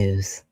News.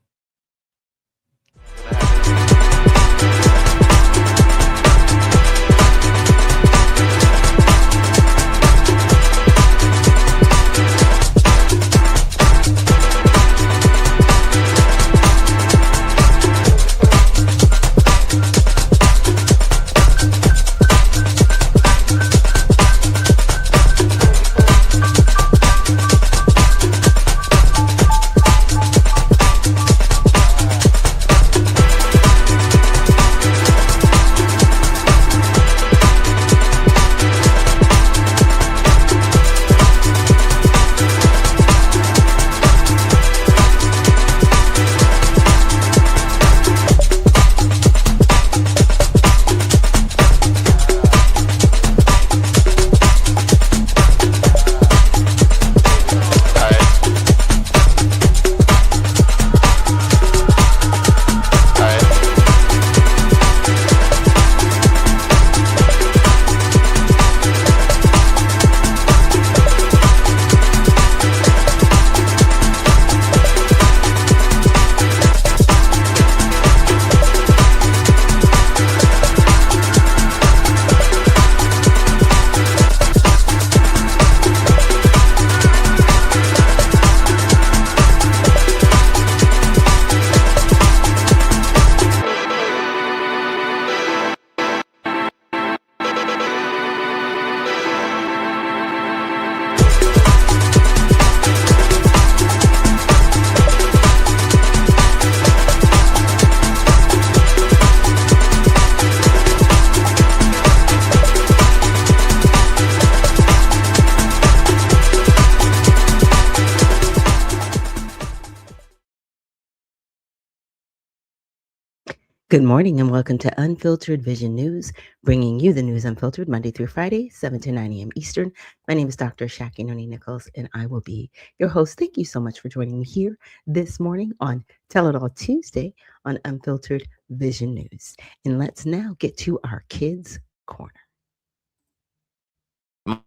Good morning and welcome to Unfiltered Vision News, bringing you the news unfiltered Monday through Friday, 7 to 9 a.m. Eastern. My name is Dr. Ashaki Noni Nichols, and I will be your host. Thank you so much for joining me here this morning on Tell It All Tuesday on Unfiltered Vision News. And let's now get to our Kids Corner.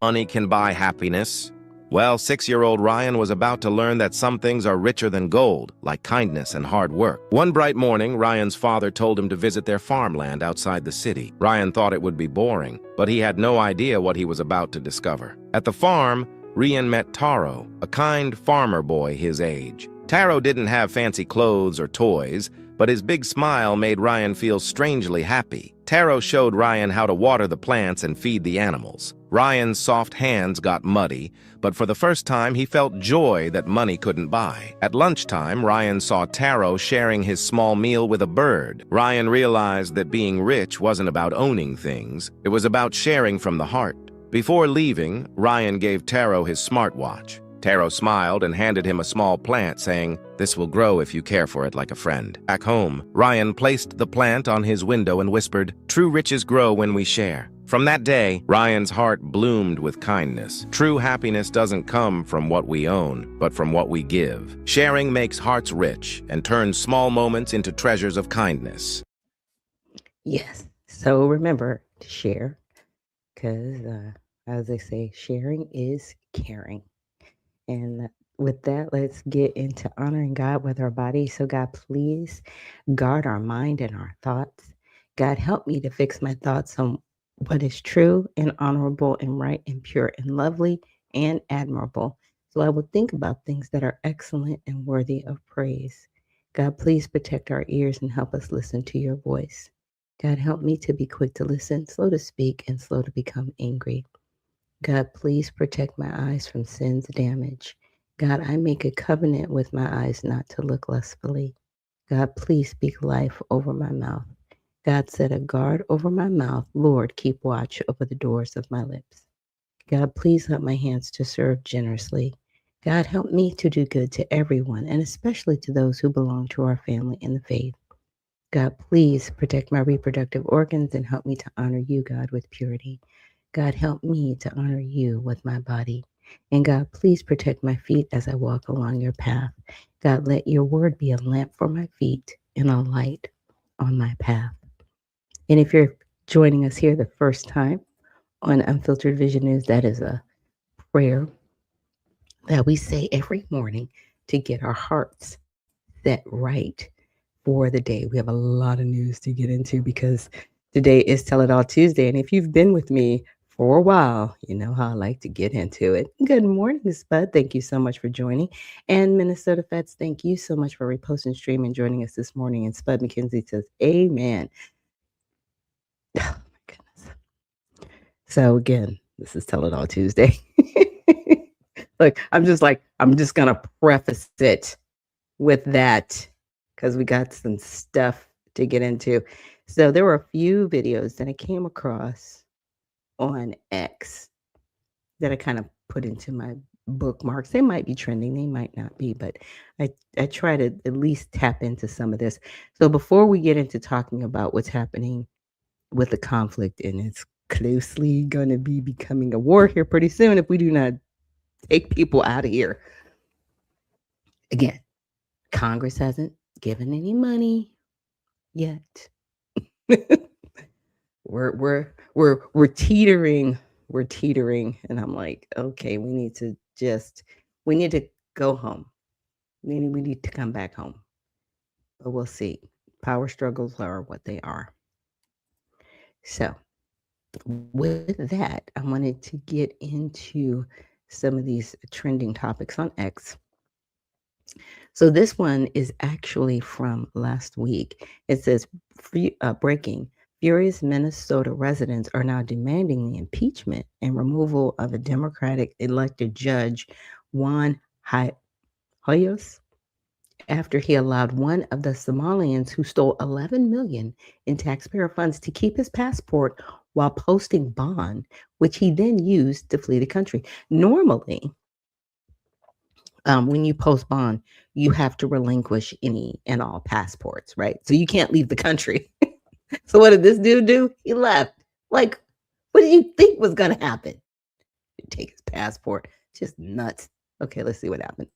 Money can buy happiness. Well, 6-year-old Ryan was about to learn that some things are richer than gold, like kindness and hard work. One bright morning, Ryan's father told him to visit their farmland outside the city. Ryan thought it would be boring, but he had no idea what he was about to discover. At the farm, Ryan met Taro, a kind farmer boy his age. Taro didn't have fancy clothes or toys, but his big smile made Ryan feel strangely happy. Taro showed Ryan how to water the plants and feed the animals. Ryan's soft hands got muddy, but for the first time he felt joy that money couldn't buy. At lunchtime, Ryan saw Taro sharing his small meal with a bird. Ryan realized that being rich wasn't about owning things, it was about sharing from the heart. Before leaving, Ryan gave Taro his smartwatch. Taro smiled and handed him a small plant, saying, "This will grow if you care for it like a friend." Back home, Ryan placed the plant on his window and whispered, "True riches grow when we share." From that day, Ryan's heart bloomed with kindness. True happiness doesn't come from what we own, but from what we give. Sharing makes hearts rich and turns small moments into treasures of kindness. Yes, so remember to share, because as they say, sharing is caring. And with that, let's get into honoring God with our body. So God, please guard our mind and our thoughts. God, help me to fix my thoughts on what is true and honorable and right and pure and lovely and admirable. So I will think about things that are excellent and worthy of praise. God, please protect our ears and help us listen to your voice. God, help me to be quick to listen, slow to speak, and slow to become angry. God, please protect my eyes from sin's damage. God, I make a covenant with my eyes not to look lustfully. God, please speak life over my mouth. God, set a guard over my mouth. Lord, keep watch over the doors of my lips. God, please help my hands to serve generously. God, help me to do good to everyone, and especially to those who belong to our family in the faith. God, please protect my reproductive organs and help me to honor you, God, with purity. God, help me to honor you with my body. And God, please protect my feet as I walk along your path. God, let your word be a lamp for my feet and a light on my path. And if you're joining us here the first time on Unfiltered Vision News, that is a prayer that we say every morning to get our hearts set right for the day. We have a lot of news to get into because today is Tell It All Tuesday. And if you've been with me for a while, you know how I like to get into it. Good morning, Spud. Thank you so much for joining. And Minnesota Feds, thank you so much for reposting stream and joining us this morning. And Spud McKenzie says, Amen. Oh, my goodness. So, again, this is Tell It All Tuesday. Look, I'm just going to preface it with that because we got some stuff to get into. So there were a few videos that I came across on X that I kind of put into my bookmarks. They might be trending, they might not be, but I try to at least tap into some of this. So before we get into talking about what's happening with the conflict, and it's closely going to be becoming a war here pretty soon if we do not take people out of here. Again, Congress hasn't given any money yet. we're teetering, and I'm like, okay, we need to go home. We need to come back home. But we'll see. Power struggles are what they are. So with that, I wanted to get into some of these trending topics on X. So this one is actually from last week. It says, breaking, furious Minnesota residents are now demanding the impeachment and removal of a Democratic elected judge, Juan Hoyos, after he allowed one of the Somalians who stole 11 million in taxpayer funds to keep his passport while posting bond, which he then used to flee the country. Normally, when you post bond, you have to relinquish any and all passports, right? So you can't leave the country. So what did this dude do? He left. Like, what did you think was going to happen? He'd take his passport. Just nuts. Okay, let's see what happened.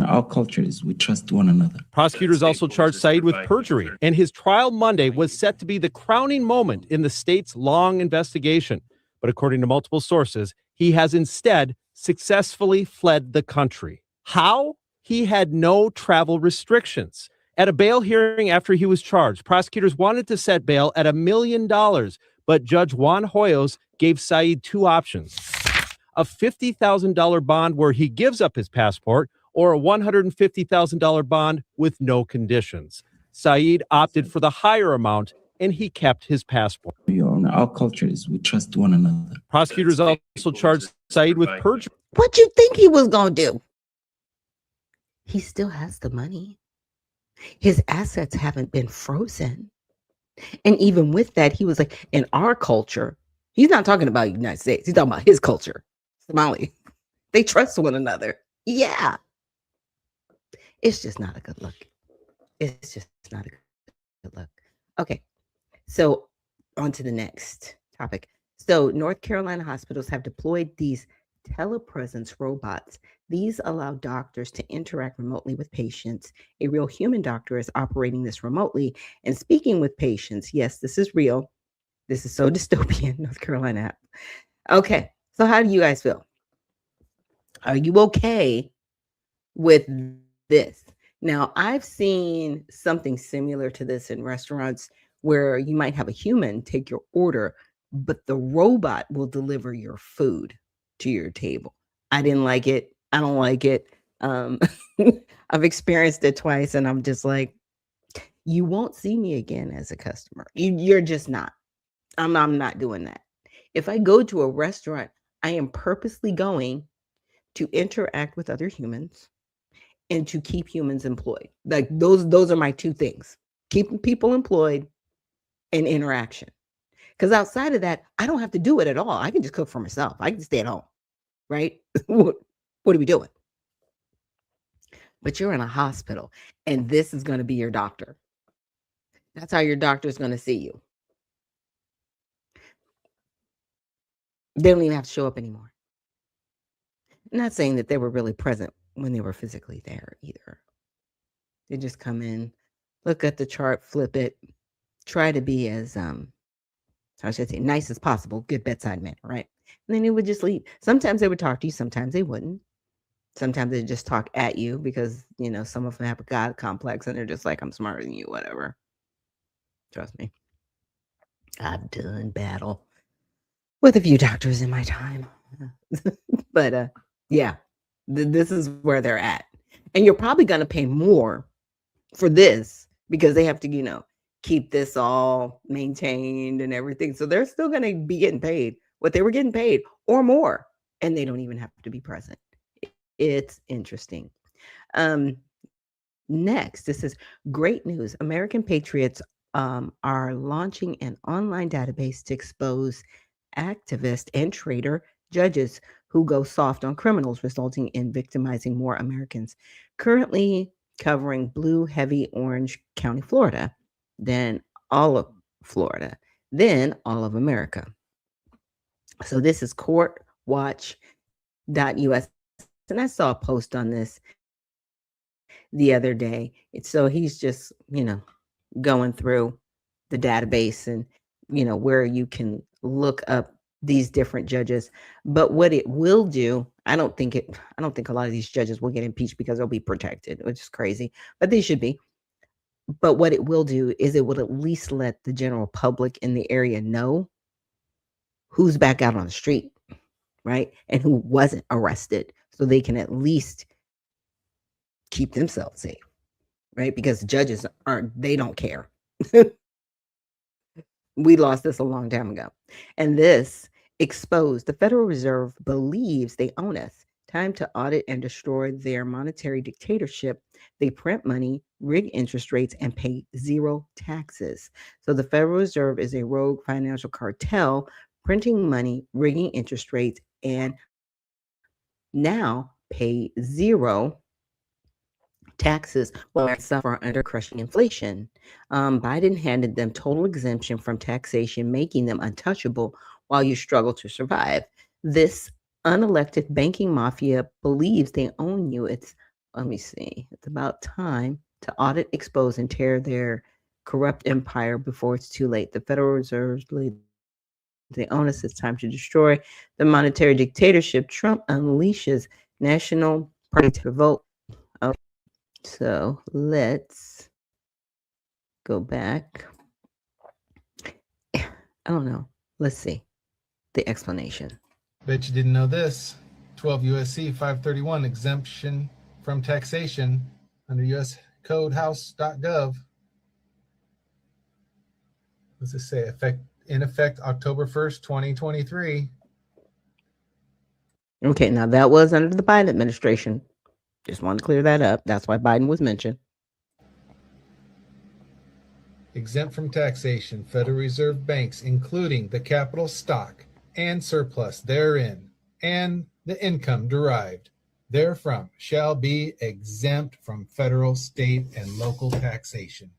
Our culture is we trust one another. Prosecutors also charged Saeed with perjury, and his trial Monday was set to be the crowning moment in the state's long investigation. But according to multiple sources, he has instead successfully fled the country. How? He had no travel restrictions. At a bail hearing after he was charged, prosecutors wanted to set bail at $1 million, but Judge Juan Hoyos gave Saeed two options: a $50,000 bond where he gives up his passport, or a $150,000 bond with no conditions. Saeed opted for the higher amount, and he kept his passport. Our culture is we trust one another. Prosecutors also charged Saeed with perjury. What you think he was going to do? He still has the money. His assets haven't been frozen. And even with that, he was like, in our culture, he's not talking about the United States. He's talking about his culture, Somali. They trust one another. Yeah. It's just not a good look. It's just not a good look. Okay. So on to the next topic. So North Carolina hospitals have deployed these telepresence robots. These allow doctors to interact remotely with patients. A real human doctor is operating this remotely and speaking with patients. Yes, this is real. This is so dystopian, North Carolina. Okay, so how do you guys feel? Are you okay with this? Now, I've seen something similar to this in restaurants where you might have a human take your order, but the robot will deliver your food to your table. I didn't like it. I don't like it. I've experienced it twice, and I'm just like, you won't see me again as a customer. You're just not. I'm not doing that. If I go to a restaurant, I am purposely going to interact with other humans and to keep humans employed. Like those are my two things: keeping people employed and interaction. Because outside of that, I don't have to do it at all. I can just cook for myself. I can stay at home, right? what are we doing? But you're in a hospital, and this is going to be your doctor. That's how your doctor is going to see you. They don't even have to show up anymore. I'm not saying that they were really present when they were physically there either. They just come in, look at the chart, flip it, try to be as how should I say, nice as possible, good bedside manner, right? And then they would just leave. Sometimes they would talk to you, sometimes they wouldn't. Sometimes they just talk at you because, some of them have a God complex and they're just like, I'm smarter than you, whatever. Trust me. I've done battle with a few doctors in my time. But yeah, this is where they're at. And you're probably going to pay more for this because they have to, keep this all maintained and everything. So they're still going to be getting paid what they were getting paid or more. And they don't even have to be present. It's interesting. Um, Next, this is great news. American Patriots are launching an online database to expose activist and traitor judges who go soft on criminals, resulting in victimizing more Americans. Currently covering blue, heavy orange county Florida, then all of Florida, then all of America. So this is courtwatch.us. And I saw a post on this the other day. So he's just, going through the database and, where you can look up these different judges. But what it will do, I don't think a lot of these judges will get impeached because they'll be protected, which is crazy, but they should be. But what it will do is it will at least let the general public in the area know who's back out on the street, right? And who wasn't arrested. So they can at least keep themselves safe, right? Because judges they don't care. We lost this a long time ago. And this exposed the Federal Reserve believes they own us. Time to audit and destroy their monetary dictatorship. They print money, rig interest rates, and pay zero taxes. So the Federal Reserve is a rogue financial cartel printing money, rigging interest rates, and now pay zero taxes while Americans suffer under crushing inflation. Biden handed them total exemption from taxation, making them untouchable while you struggle to survive. This unelected banking mafia believes they own you. Let me see, it's about time to audit, expose, and tear their corrupt empire before it's too late. The Federal Reserve believes they own us. It's time to destroy the monetary dictatorship. Trump unleashes National Party to revolt. So let's go back. I don't know. Let's see the explanation. Bet you didn't know this. 12 USC 531 exemption from taxation under US Code House.gov. What's it say? In effect October 1st, 2023. Okay, now that was under the Biden administration. Just want to clear that up. That's why Biden was mentioned. Exempt from taxation, Federal Reserve banks, including the capital stock and surplus therein, and the income derived therefrom, shall be exempt from federal, state, and local taxation.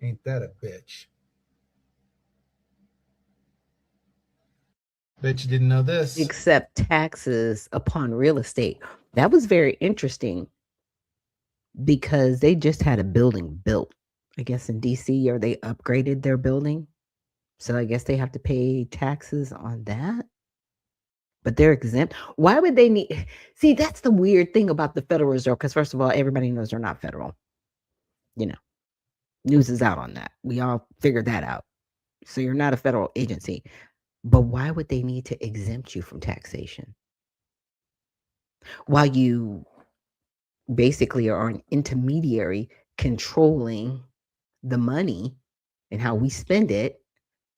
Ain't that a bitch? Bet you didn't know this. Except taxes upon real estate. That was very interesting because they just had a building built, I guess, in DC, or they upgraded their building. So I guess they have to pay taxes on that. But they're exempt. Why would they need? See, that's the weird thing about the Federal Reserve. Because first of all, everybody knows they're not federal. News is out on that. We all figured that out. So you're not a federal agency. But why would they need to exempt you from taxation? While you basically are an intermediary controlling the money and how we spend it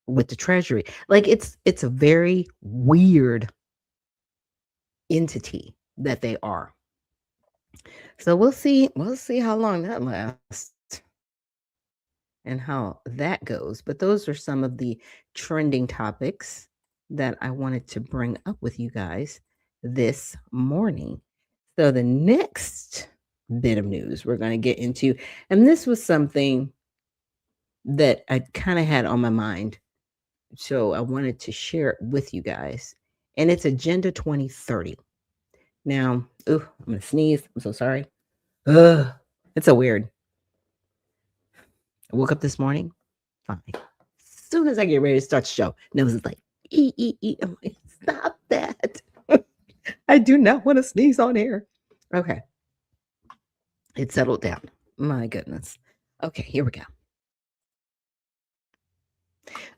with the Treasury. Like it's a very weird entity that they are. So we'll see how long that lasts and how that goes. But those are some of the trending topics that I wanted to bring up with you guys this morning. So the next bit of news we're going to get into, and this was something that I kind of had on my mind. So I wanted to share it with you guys. And it's Agenda 2030. Now, I'm going to sneeze. I'm so sorry. It's so weird. I woke up this morning. Fine. As soon as I get ready to start the show, nose is like, I'm like, stop that. I do not want to sneeze on air. Okay. It settled down. My goodness. Okay, here we go.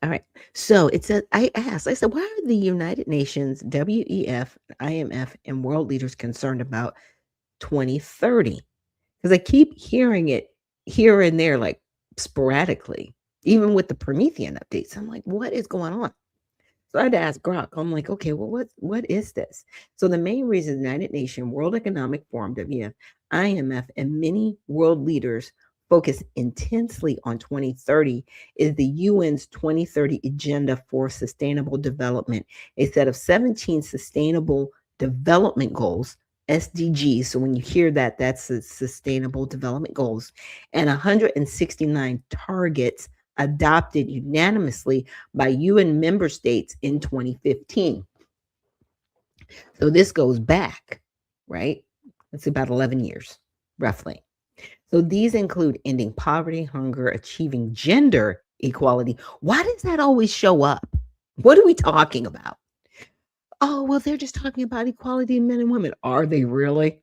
All right. So it said, I said, why are the United Nations, WEF, IMF, and world leaders concerned about 2030? Because I keep hearing it here and there, like sporadically, even with the Promethean updates. I'm like, what is going on? So I had to ask Grok. I'm like, okay, well, what is this? So the main reason the United Nations, World Economic Forum, WEF, IMF, and many world leaders focus intensely on 2030 is the UN's 2030 Agenda for Sustainable Development, a set of 17 sustainable development goals, SDGs. So when you hear that, that's the Sustainable Development Goals, and 169 targets adopted unanimously by UN member states in 2015. So this goes back, right? It's about 11 years, roughly. So these include ending poverty, hunger, achieving gender equality. Why does that always show up? What are we talking about? Oh, well, they're just talking about equality in men and women. Are they really?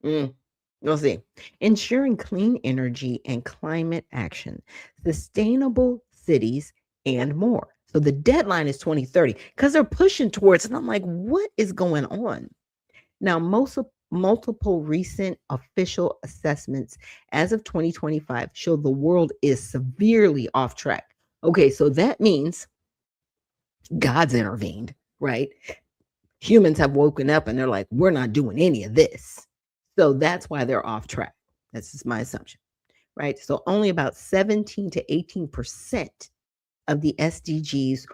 We'll see. Ensuring clean energy and climate action, sustainable cities, and more. So the deadline is 2030 because they're pushing towards it. And I'm like, what is going on? Now, multiple recent official assessments as of 2025 show the world is severely off track. Okay, so that means God's intervened, right? Humans have woken up and they're like, we're not doing any of this. So that's why they're off track. That's just my assumption, right? So only about 17 to 18% of the SDGs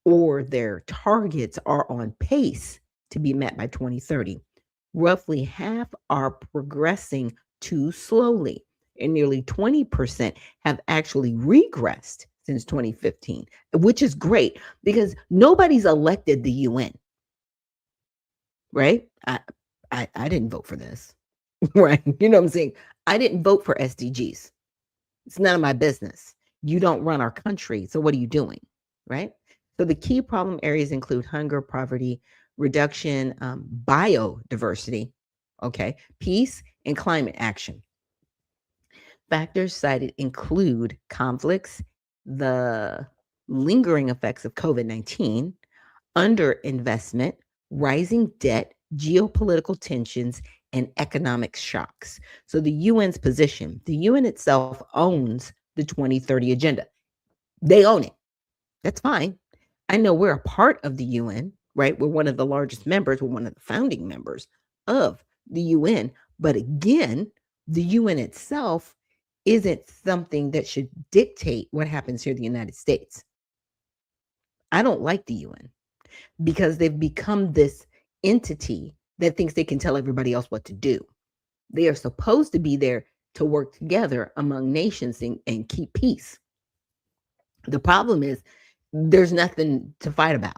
or their targets are on pace to be met by 2030. Roughly half are progressing too slowly, and nearly 20% have actually regressed since 2015, which is great because nobody's elected the UN, right? I didn't vote for this. Right. You know what I'm saying? I didn't vote for SDGs. It's none of my business. You don't run our country. So what are you doing? Right. So the key problem areas include hunger, poverty, reduction, biodiversity, okay, peace, and climate action. Factors cited include conflicts, the lingering effects of COVID-19, underinvestment, rising debt, geopolitical tensions, and economic shocks. So the UN's position, the UN itself owns the 2030 agenda. They own it. That's fine. I know we're a part of the UN, right? We're one of the largest members. We're one of the founding members of the UN. But again, the UN itself isn't something that should dictate what happens here in the United States. I don't like the UN because they've become this entity that thinks they can tell everybody else what to do. They are supposed to be there to work together among nations and keep peace. The problem is there's nothing to fight about,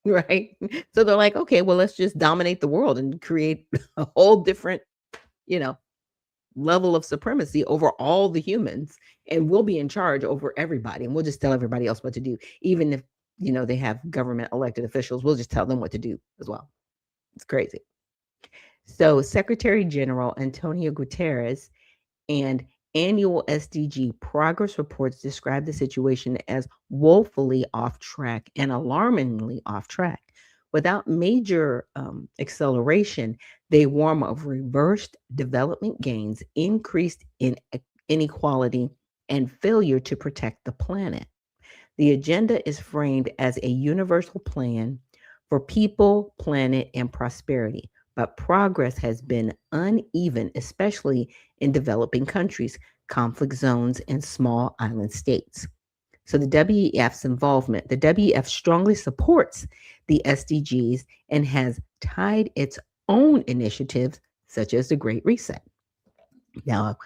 right? So they're like, okay, well, let's just dominate the world and create a whole different, level of supremacy over all the humans, and we'll be in charge over everybody, and we'll just tell everybody else what to do. Even if, they have government elected officials, we'll just tell them what to do as well. It's crazy. So Secretary General Antonio Guterres and annual SDG progress reports describe the situation as woefully off track and alarmingly off track. Without major acceleration, they warn of reversed development gains, increased inequality, and failure to protect the planet. The agenda is framed as a universal plan for people, planet, and prosperity, but progress has been uneven, especially in developing countries, conflict zones, and small island states. So the WEF's involvement, the WEF strongly supports the SDGs and has tied its own initiatives, such as the Great Reset. Now,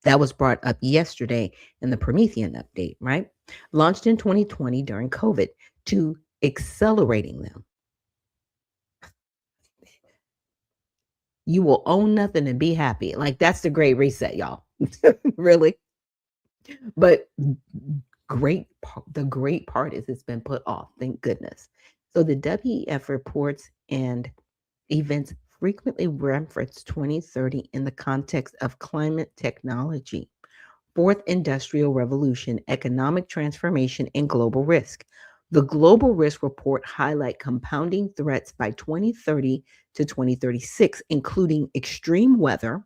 that was brought up yesterday in the Promethean update, right? Launched in 2020 during COVID to accelerating them. You will own nothing and be happy. Like, that's the Great Reset, y'all. Really? But the great part is it's been put off. Thank goodness. So the WEF reports and events frequently reference 2030 in the context of climate technology, fourth industrial revolution, economic transformation, and global risk. The Global Risk Report highlight compounding threats by 2030 to 2036, including extreme weather,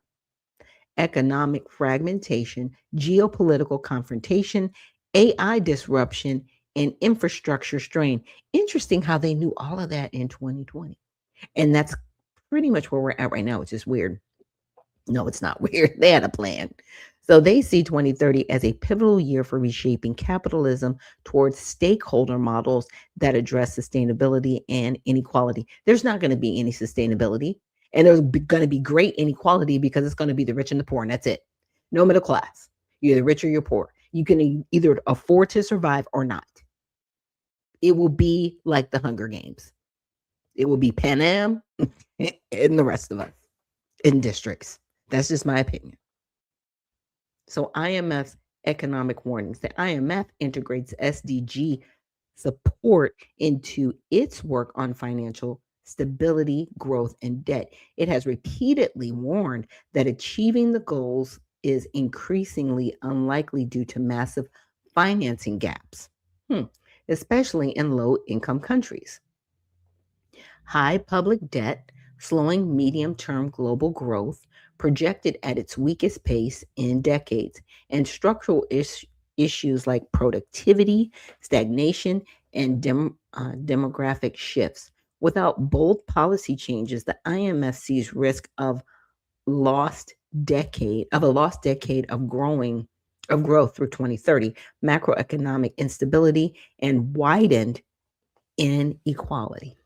economic fragmentation, geopolitical confrontation, AI disruption, and infrastructure strain. Interesting how they knew all of that in 2020. And that's pretty much where we're at right now, which is weird. No, it's not weird. They had a plan. So they see 2030 as a pivotal year for reshaping capitalism towards stakeholder models that address sustainability and inequality. There's not going to be any sustainability, and there's going to be great inequality because it's going to be the rich and the poor, and that's it. No middle class. You're either rich or you're poor. You can either afford to survive or not. It will be like the Hunger Games. It will be Pan Am and the rest of us in districts. That's just my opinion. So IMF's economic warnings. The IMF integrates SDG support into its work on financial stability, growth, and debt. It has repeatedly warned that achieving the goals is increasingly unlikely due to massive financing gaps, especially in low income countries. High public debt, slowing medium term global growth, projected at its weakest pace in decades, and structural issues like productivity, stagnation, and demographic shifts. Without bold policy changes, the IMF sees risk of lost a lost decade of growth through 2030, macroeconomic instability, and widened inequality.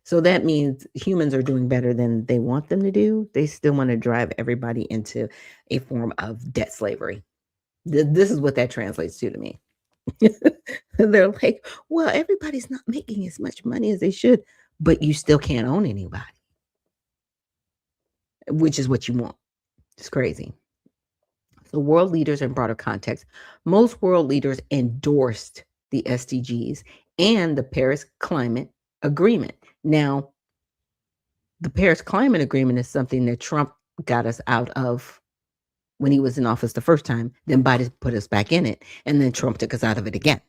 So that means humans are doing better than they want them to do. They still want to drive everybody into a form of debt slavery. This is what that translates to me. They're like, well, everybody's not making as much money as they should, but you still can't own anybody, which is what you want. It's crazy. So, world leaders in broader context, most world leaders endorsed the SDGs and the Paris Climate Agreement. Now, the Paris Climate Agreement is something that Trump got us out of when he was in office the first time. Then Biden put us back in it. And then Trump took us out of it again.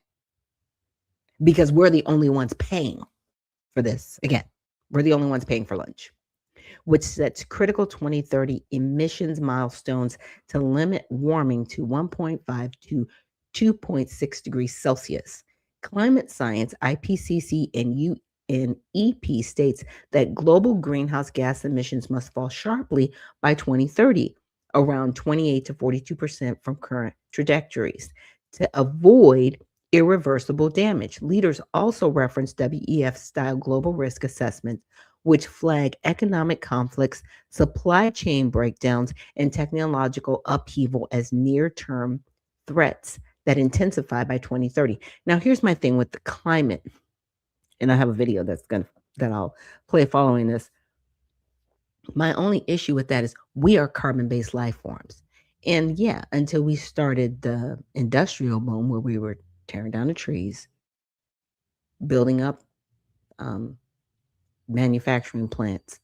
Because we're the only ones paying for this. Again, we're the only ones paying for lunch, which sets critical 2030 emissions milestones to limit warming to 1.5 to 2.6 degrees Celsius. Climate science, IPCC, and EP states that global greenhouse gas emissions must fall sharply by 2030, around 28 to 42% from current trajectories, to avoid irreversible damage. Leaders also reference WEF style global risk assessments, which flag economic conflicts, supply chain breakdowns, and technological upheaval as near term threats that intensify by 2030. Now, here's my thing with the climate, and I have a video that I'll play following this. My only issue with that is we are carbon-based life forms. And yeah, until we started the industrial boom where we were tearing down the trees, building up manufacturing plants,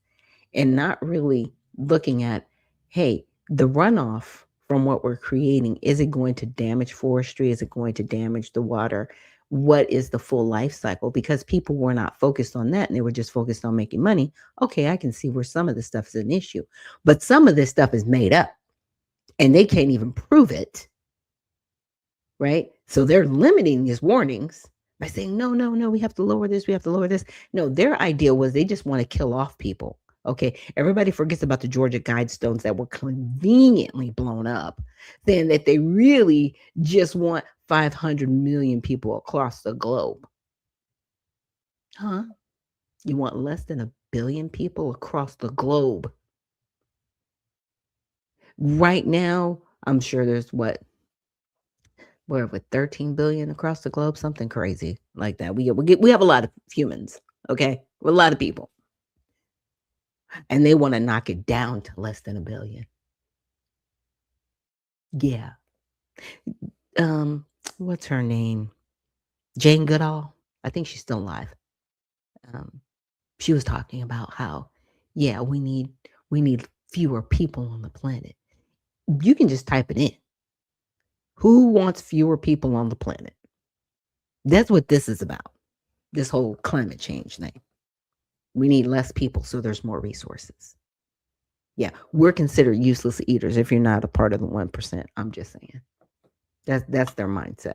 and not really looking at, hey, the runoff from what we're creating, is it going to damage forestry? Is it going to damage the water? What is the full life cycle? Because people were not focused on that and they were just focused on making money. Okay, I can see where some of this stuff is an issue, but some of this stuff is made up and they can't even prove it, right? So they're limiting these warnings by saying, no, we have to lower this, we have to lower this. No, their idea was they just want to kill off people. Okay, everybody forgets about the Georgia Guidestones that were conveniently blown up, saying that they really just want 500 million people across the globe. Huh? You want less than 1 billion people across the globe. Right now, I'm sure there's what, 13 billion across the globe, something crazy like that. We have a lot of humans, okay? We're a lot of people. And they want to knock it down to less than 1 billion. Yeah. What's her name? Jane Goodall. I think she's still alive. She was talking about how, yeah, we need fewer people on the planet. You can just type it in. Who wants fewer people on the planet? That's what this is about. This whole climate change thing. We need less people so there's more resources. Yeah, we're considered useless eaters if you're not a part of the 1%. I'm just saying. That's their mindset.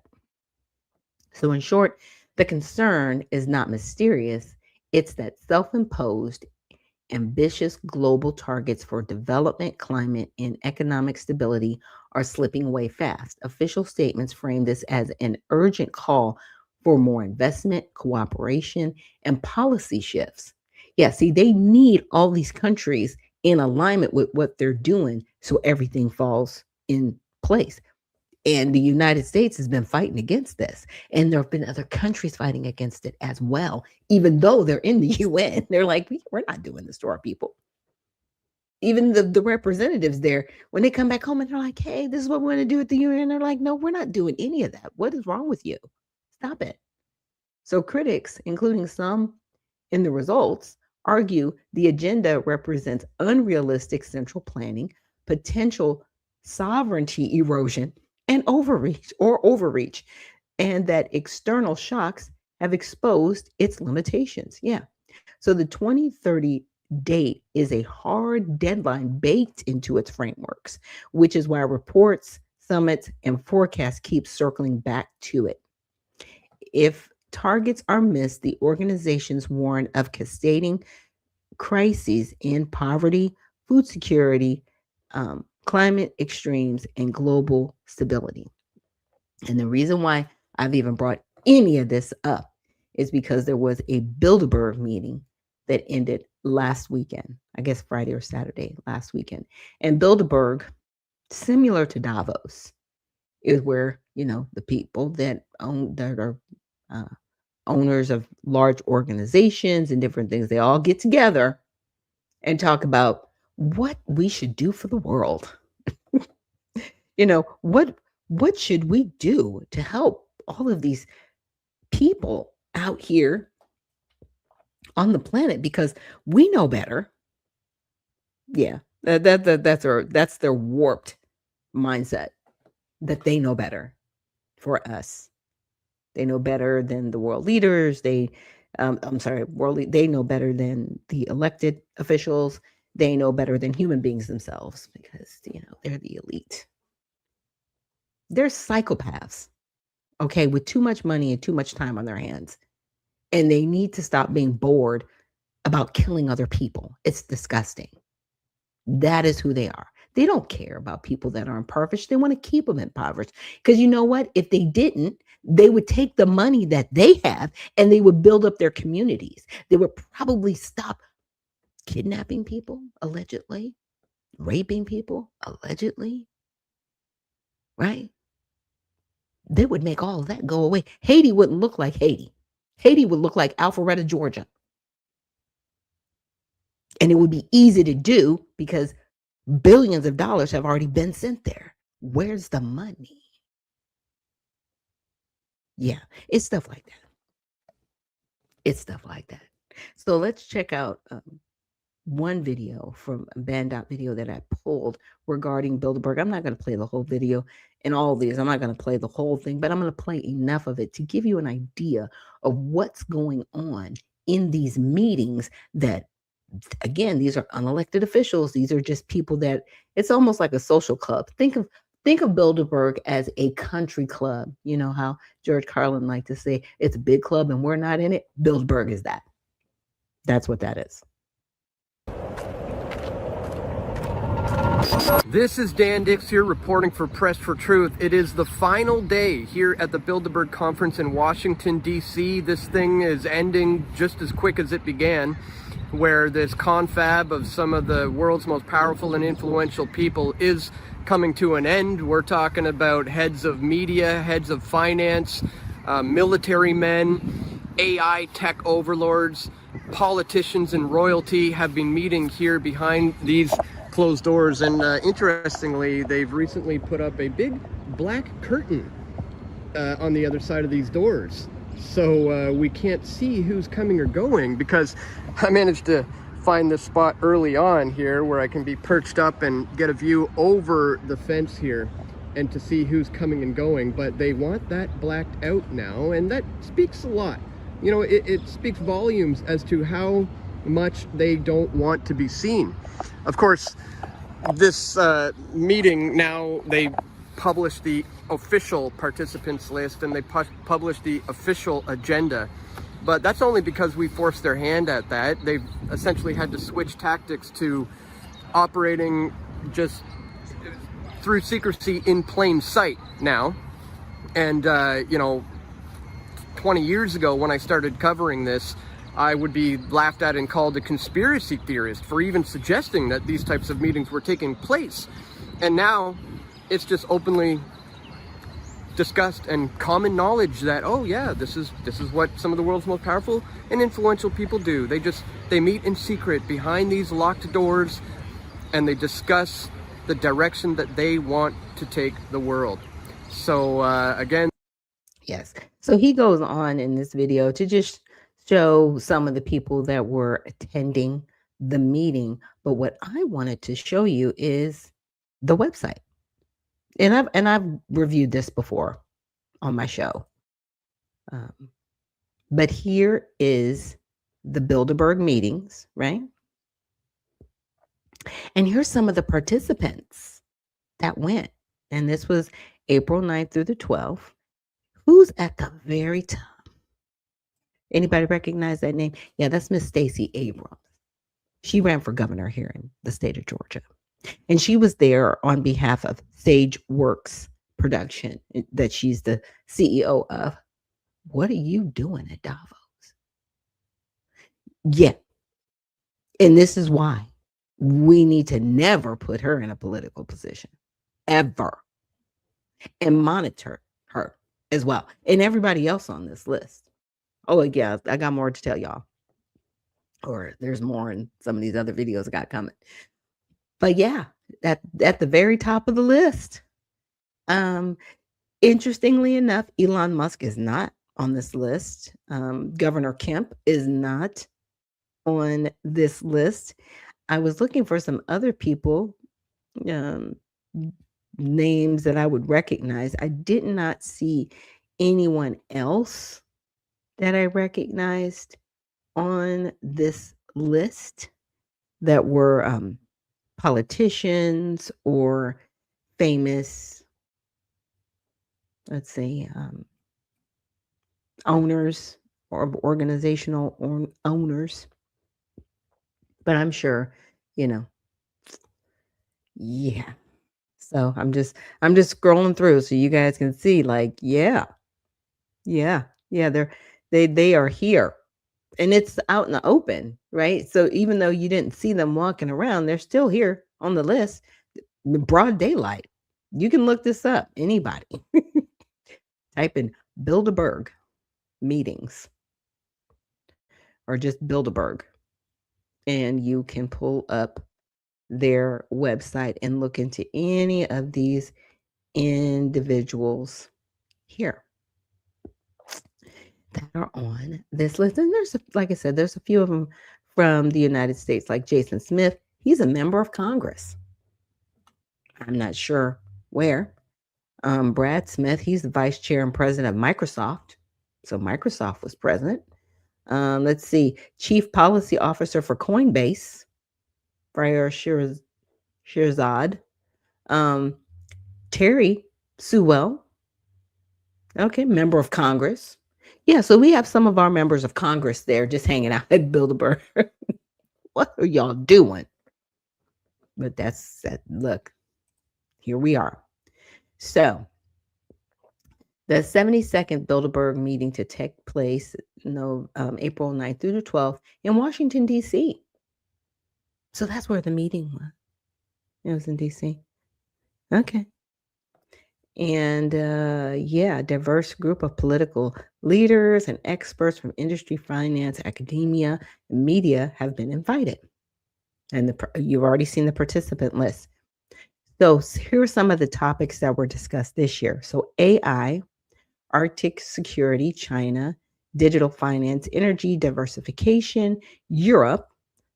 So in short, the concern is not mysterious. It's that self-imposed, ambitious global targets for development, climate, and economic stability are slipping away fast. Official statements frame this as an urgent call for more investment, cooperation, and policy shifts. Yeah, see, they need all these countries in alignment with what they're doing so everything falls in place. And the United States has been fighting against this. And there have been other countries fighting against it as well, even though they're in the UN. They're like, we're not doing this to our people. Even the representatives there, when they come back home and they're like, hey, this is what we're going to do at the UN, they're like, no, we're not doing any of that. What is wrong with you? Stop it. So critics, including some in the results, argue the agenda represents unrealistic central planning, potential sovereignty erosion, and overreach, and that external shocks have exposed its limitations. Yeah. So the 2030 date is a hard deadline baked into its frameworks, which is why reports, summits, and forecasts keep circling back to it. If targets are missed, the organizations warn of cascading crises in poverty, food security, climate extremes, and global stability. And the reason why I've even brought any of this up is because there was a Bilderberg meeting that ended last weekend, I guess Friday or Saturday last weekend. And Bilderberg, similar to Davos, is where, the people that are owners of large organizations and different things, they all get together and talk about what we should do for the world. What should we do to help all of these people out here on the planet, because we know better. Yeah, that's their warped mindset, that they know better for us. They know better than the world leaders. They know better than the elected officials. They know better than human beings themselves, because they're the elite. They're psychopaths, okay, with too much money and too much time on their hands. And they need to stop being bored about killing other people. It's disgusting. That is who they are. They don't care about people that are impoverished. They want to keep them impoverished. Because you know what? If they didn't, they would take the money that they have and they would build up their communities. They would probably stop kidnapping people, allegedly, raping people, allegedly, right? They would make all of that go away. Haiti wouldn't look like Haiti. Haiti would look like Alpharetta, Georgia. And it would be easy to do because billions of dollars have already been sent there. Where's the money? Yeah, it's stuff like that. It's stuff like that. So let's check out one video from a Bandot video that I pulled regarding Bilderberg. I'm not going to play the whole video in all these. I'm not going to play the whole thing, but I'm going to play enough of it to give you an idea of what's going on in these meetings that, again, these are unelected officials. These are just people that, it's almost like a social club. Think of Bilderberg as a country club. You know how George Carlin liked to say, it's a big club and we're not in it? Bilderberg is that. That's what that is. This is Dan Dix here reporting for Press for Truth. It is the final day here at the Bilderberg Conference in Washington, D.C. This thing is ending just as quick as it began, where this confab of some of the world's most powerful and influential people is coming to an end. We're talking about heads of media, heads of finance, military men, AI tech overlords, politicians and royalty have been meeting here behind these closed doors. And interestingly, they've recently put up a big black curtain on the other side of these doors. So we can't see who's coming or going, because I managed to find this spot early on here where I can be perched up and get a view over the fence here and to see who's coming and going. But they want that blacked out now, and that speaks a lot. You know, it speaks volumes as to how much they don't want to be seen. Of course, this meeting now, they publish the official participants list and they publish the official agenda. But that's only because we forced their hand at that. They've essentially had to switch tactics to operating just through secrecy in plain sight now. And, you know, 20 years ago when I started covering this, I would be laughed at and called a conspiracy theorist for even suggesting that these types of meetings were taking place. And now it's just openly discussed and common knowledge that, oh yeah, this is what some of the world's most powerful and influential people do. They meet in secret behind these locked doors and they discuss the direction that they want to take the world. So again, Yes. So he goes on in this video to just show some of the people that were attending the meeting. But what I wanted to show you is the website. And I've reviewed this before on my show. But here is the Bilderberg meetings, right? And here's some of the participants that went. And this was April 9th through the 12th. Who's at the very top? Anybody recognize that name? Yeah, that's Miss Stacey Abrams. She ran for governor here in the state of Georgia. And she was there on behalf of Sage Works Production that she's the CEO of. What are you doing at Davos? Yeah. And this is why we need to never put her in a political position, ever, and monitor her as well, and everybody else on this list. Oh, yeah, I got more to tell y'all. Or there's more in some of these other videos I got coming. But yeah, at the very top of the list. Interestingly enough, Elon Musk is not on this list. Governor Kemp is not on this list. I was looking for some other people, names that I would recognize. I did not see anyone else that I recognized on this list that were politicians or famous, let's say, owners or organizational owners. But I'm sure, yeah. So I'm just scrolling through so you guys can see, like, yeah, they are here. And it's out in the open, right? So even though you didn't see them walking around, they're still here on the list. Broad daylight. You can look this up. Anybody. Type in Bilderberg meetings or just Bilderberg. And you can pull up their website and look into any of these individuals here that are on this list. And there's, like I said, there's a few of them from the United States, like Jason Smith. He's a member of Congress. I'm not sure where. Brad Smith, he's the vice chair and president of Microsoft. So Microsoft was present. Let's see, chief policy officer for Coinbase, Friar Shirzad. Terry Sewell. Okay, member of Congress. Yeah, so we have some of our members of Congress there just hanging out at Bilderberg. What are y'all doing? But that's that. Look, here we are. So the 72nd Bilderberg meeting to take place, April 9th through the 12th in Washington, D.C. So that's where the meeting was. It was in D.C. Okay. And diverse group of political leaders and experts from industry, finance, academia, and media have been invited. And you've already seen the participant list. So here are some of the topics that were discussed this year. So AI, Arctic security, China, digital finance, energy diversification, Europe,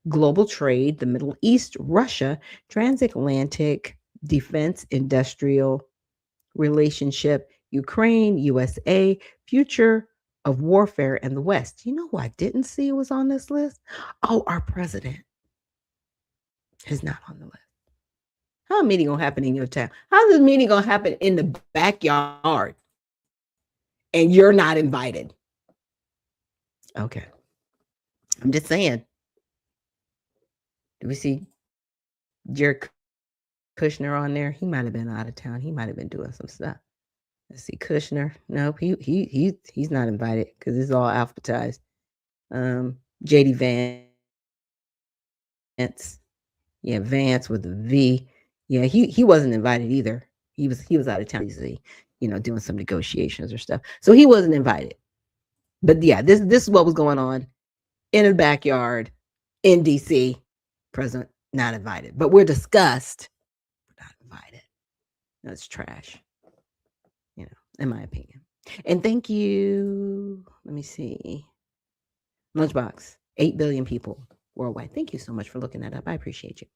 global trade, the Middle East, Russia, transatlantic, defense, industrial relationship, Ukraine, USA, future of warfare, and the West. You know who I didn't see was on this list? Oh, our president is not on the list. How a meeting gonna happen in your town? How's this meeting gonna happen in the backyard and you're not invited? Okay. I'm just saying. Do we see Jared Kushner on there? He might have been out of town. He might have been doing some stuff. Let's see, Kushner. Nope, he's not invited because it's all alphabetized. JD Vance. Yeah, Vance with a V. Yeah, he wasn't invited either. He was out of town, doing some negotiations or stuff. So he wasn't invited. But yeah, this is what was going on in the backyard in DC. President not invited. But we're discussed. We're not invited. That's trash. In my opinion. And thank you. Let me see. Lunchbox, 8 billion people worldwide. Thank you so much for looking that up. I appreciate you.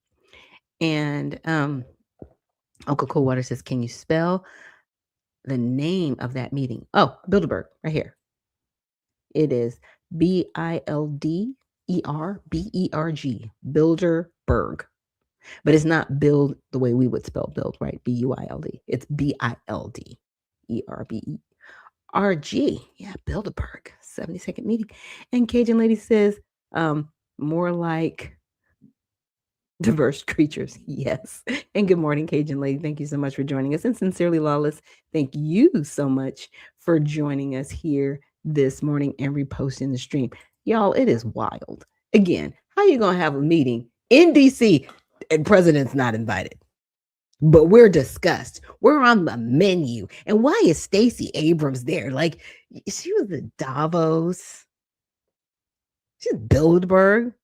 And Uncle Coldwater says, can you spell the name of that meeting? Oh, Bilderberg, right here. It is Bilderberg, Bilderberg. But it's not build the way we would spell build, right? Build. It's Bilderberg. Yeah, Bilderberg, 72nd meeting. And Cajun Lady says, more like diverse creatures. Yes. And good morning, Cajun Lady. Thank you so much for joining us. And Sincerely Lawless, thank you so much for joining us here this morning and reposting the stream. Y'all, it is wild. Again, how you going to have a meeting in DC and president's not invited? But we're discussed. We're on the menu. And why is Stacey Abrams there? Like, she was at Davos. She's Bilderberg.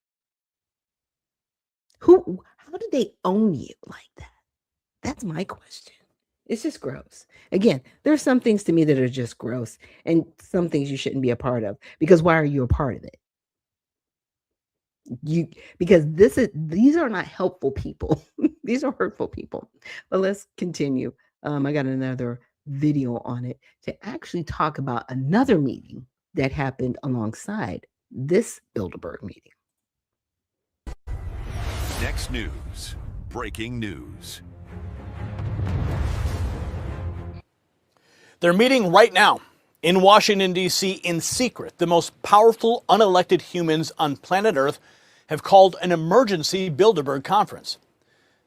How did they own you like that? That's my question. It's just gross. Again, there's some things to me that are just gross and some things you shouldn't be a part of, because why are you a part of it? Because these are not helpful people. These are hurtful people. But let's continue. I got another video on it to actually talk about another meeting that happened alongside this Bilderberg meeting. Next news, breaking news. They're meeting right now in Washington, D.C. in secret. The most powerful unelected humans on planet Earth have called an emergency Bilderberg conference,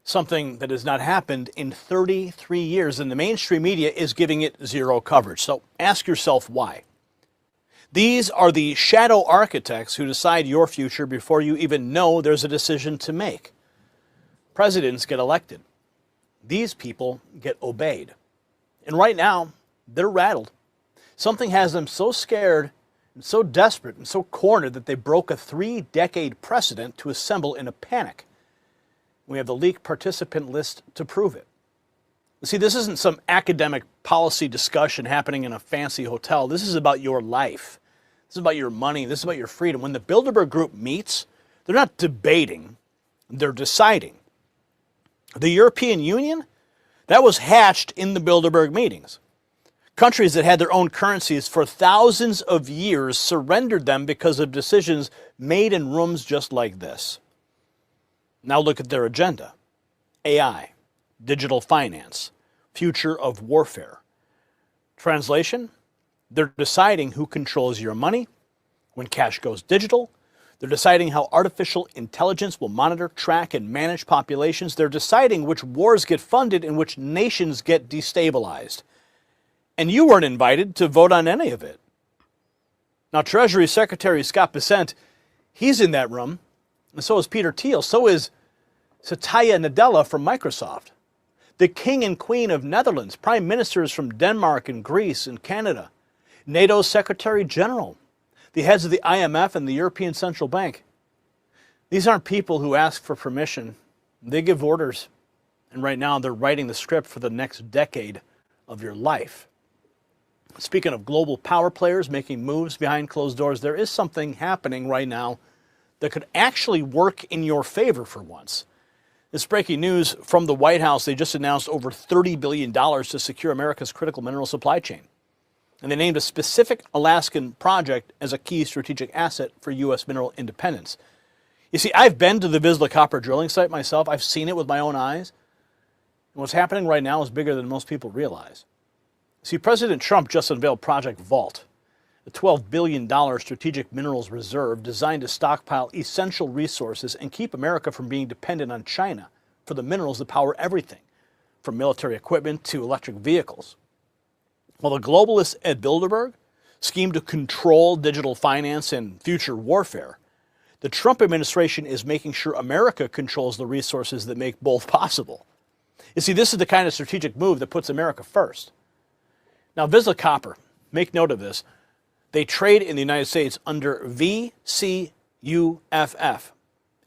something that has not happened in 33 years, and the mainstream media is giving it zero coverage. So ask yourself why. These are the shadow architects who decide your future before you even know there's a decision to make. Presidents get elected. These people get obeyed. And right now, they're rattled. Something has them so scared and so desperate and so cornered that they broke a 3-decade precedent to assemble in a panic. We have the leaked participant list to prove it. See, this isn't some academic policy discussion happening in a fancy hotel. This is about your life. This is about your money. This is about your freedom. When the Bilderberg group meets, they're not debating, they're deciding. The European Union, that was hatched in the Bilderberg meetings. Countries that had their own currencies for thousands of years surrendered them because of decisions made in rooms just like this. Now look at their agenda. AI, digital finance, future of warfare. Translation? They're deciding who controls your money when cash goes digital. They're deciding how artificial intelligence will monitor, track, and manage populations. They're deciding which wars get funded and which nations get destabilized. And you weren't invited to vote on any of it. Now, Treasury Secretary Scott Bessent, he's in that room, and so is Peter Thiel. So is Satya Nadella from Microsoft. The King and Queen of Netherlands, prime ministers from Denmark and Greece and Canada, NATO's Secretary General, the heads of the IMF and the European Central Bank. These aren't people who ask for permission. They give orders. And right now they're writing the script for the next decade of your life. Speaking of global power players making moves behind closed doors, there is something happening right now that could actually work in your favor for once. This breaking news from the White House. They just announced over $30 billion to secure America's critical mineral supply chain. And they named a specific Alaskan project as a key strategic asset for U.S. mineral independence. You see, I've been to the Vizsla copper drilling site myself. I've seen it with my own eyes. And what's happening right now is bigger than most people realize. See, President Trump just unveiled Project Vault, a $12 billion strategic minerals reserve designed to stockpile essential resources and keep America from being dependent on China for the minerals that power everything, from military equipment to electric vehicles. While the globalists at Bilderberg scheme to control digital finance and future warfare, the Trump administration is making sure America controls the resources that make both possible. You see, this is the kind of strategic move that puts America first. Now, Vizsla Copper, make note of this, they trade in the United States under VCUFF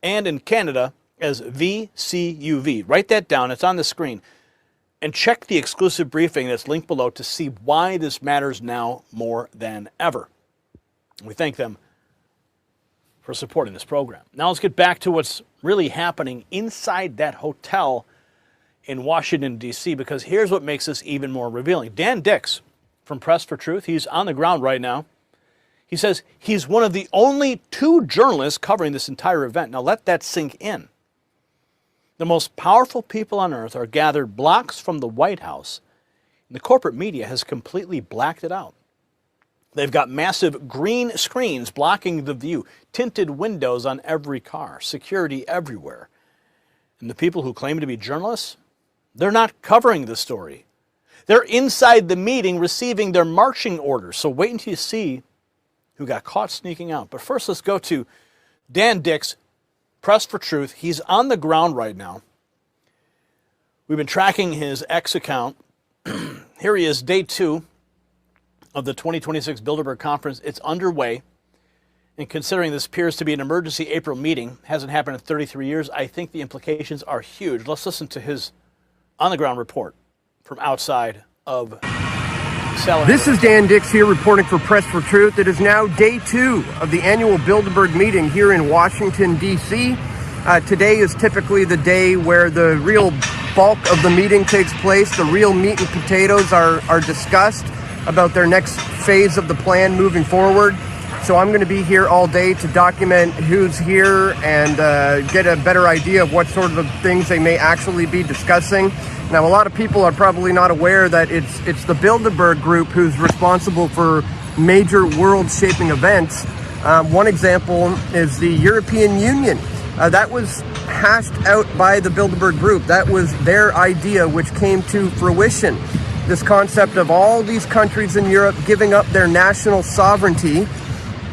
and in Canada as VCUV. Write that down, it's on the screen. And check the exclusive briefing that's linked below to see why this matters now more than ever. We thank them for supporting this program. Now let's get back to what's really happening inside that hotel in Washington, D.C., because here's what makes this even more revealing. Dan Dix from Press for Truth, he's on the ground right now. He says he's one of the only 2 journalists covering this entire event. Now let that sink in. The most powerful people on earth are gathered blocks from the White House, and the corporate media has completely blacked it out. They've got massive green screens blocking the view, tinted windows on every car, security everywhere. And the people who claim to be journalists, they're not covering the story. They're inside the meeting receiving their marching orders. So wait until you see who got caught sneaking out. But first, let's go to Dan Dix, Press for Truth. He's on the ground right now. We've been tracking his X account. Here he is, day 2 of the 2026 Bilderberg Conference. It's underway. And considering this appears to be an emergency April meeting, hasn't happened in 33 years, I think the implications are huge. Let's listen to his on-the-ground report from outside of Salem. This is Dan Dix here reporting for Press for Truth. It is now day 2 of the annual Bilderberg meeting here in Washington, D.C. Today is typically the day where the real bulk of the meeting takes place. The real meat and potatoes are discussed about their next phase of the plan moving forward. So I'm going to be here all day to document who's here and get a better idea of what sort of things they may actually be discussing. Now, a lot of people are probably not aware that it's the Bilderberg Group who's responsible for major world-shaping events. One example is the European Union. That was hashed out by the Bilderberg Group. That was their idea, which came to fruition. This concept of all these countries in Europe giving up their national sovereignty,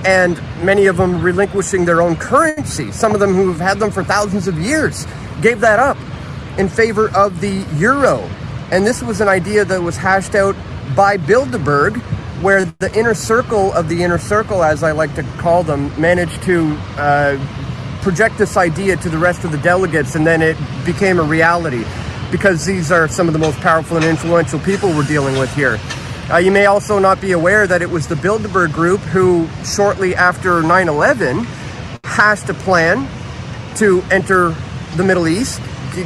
and many of them relinquishing their own currency. Some of them who've had them for thousands of years gave that up in favor of the euro. And this was an idea that was hashed out by Bilderberg, where the inner circle of the inner circle, as I like to call them, managed to project this idea to the rest of the delegates, and then it became a reality, because these are some of the most powerful and influential people we're dealing with here. You may also not be aware that it was the Bilderberg Group who, shortly after 9/11, hashed a plan to enter the Middle East,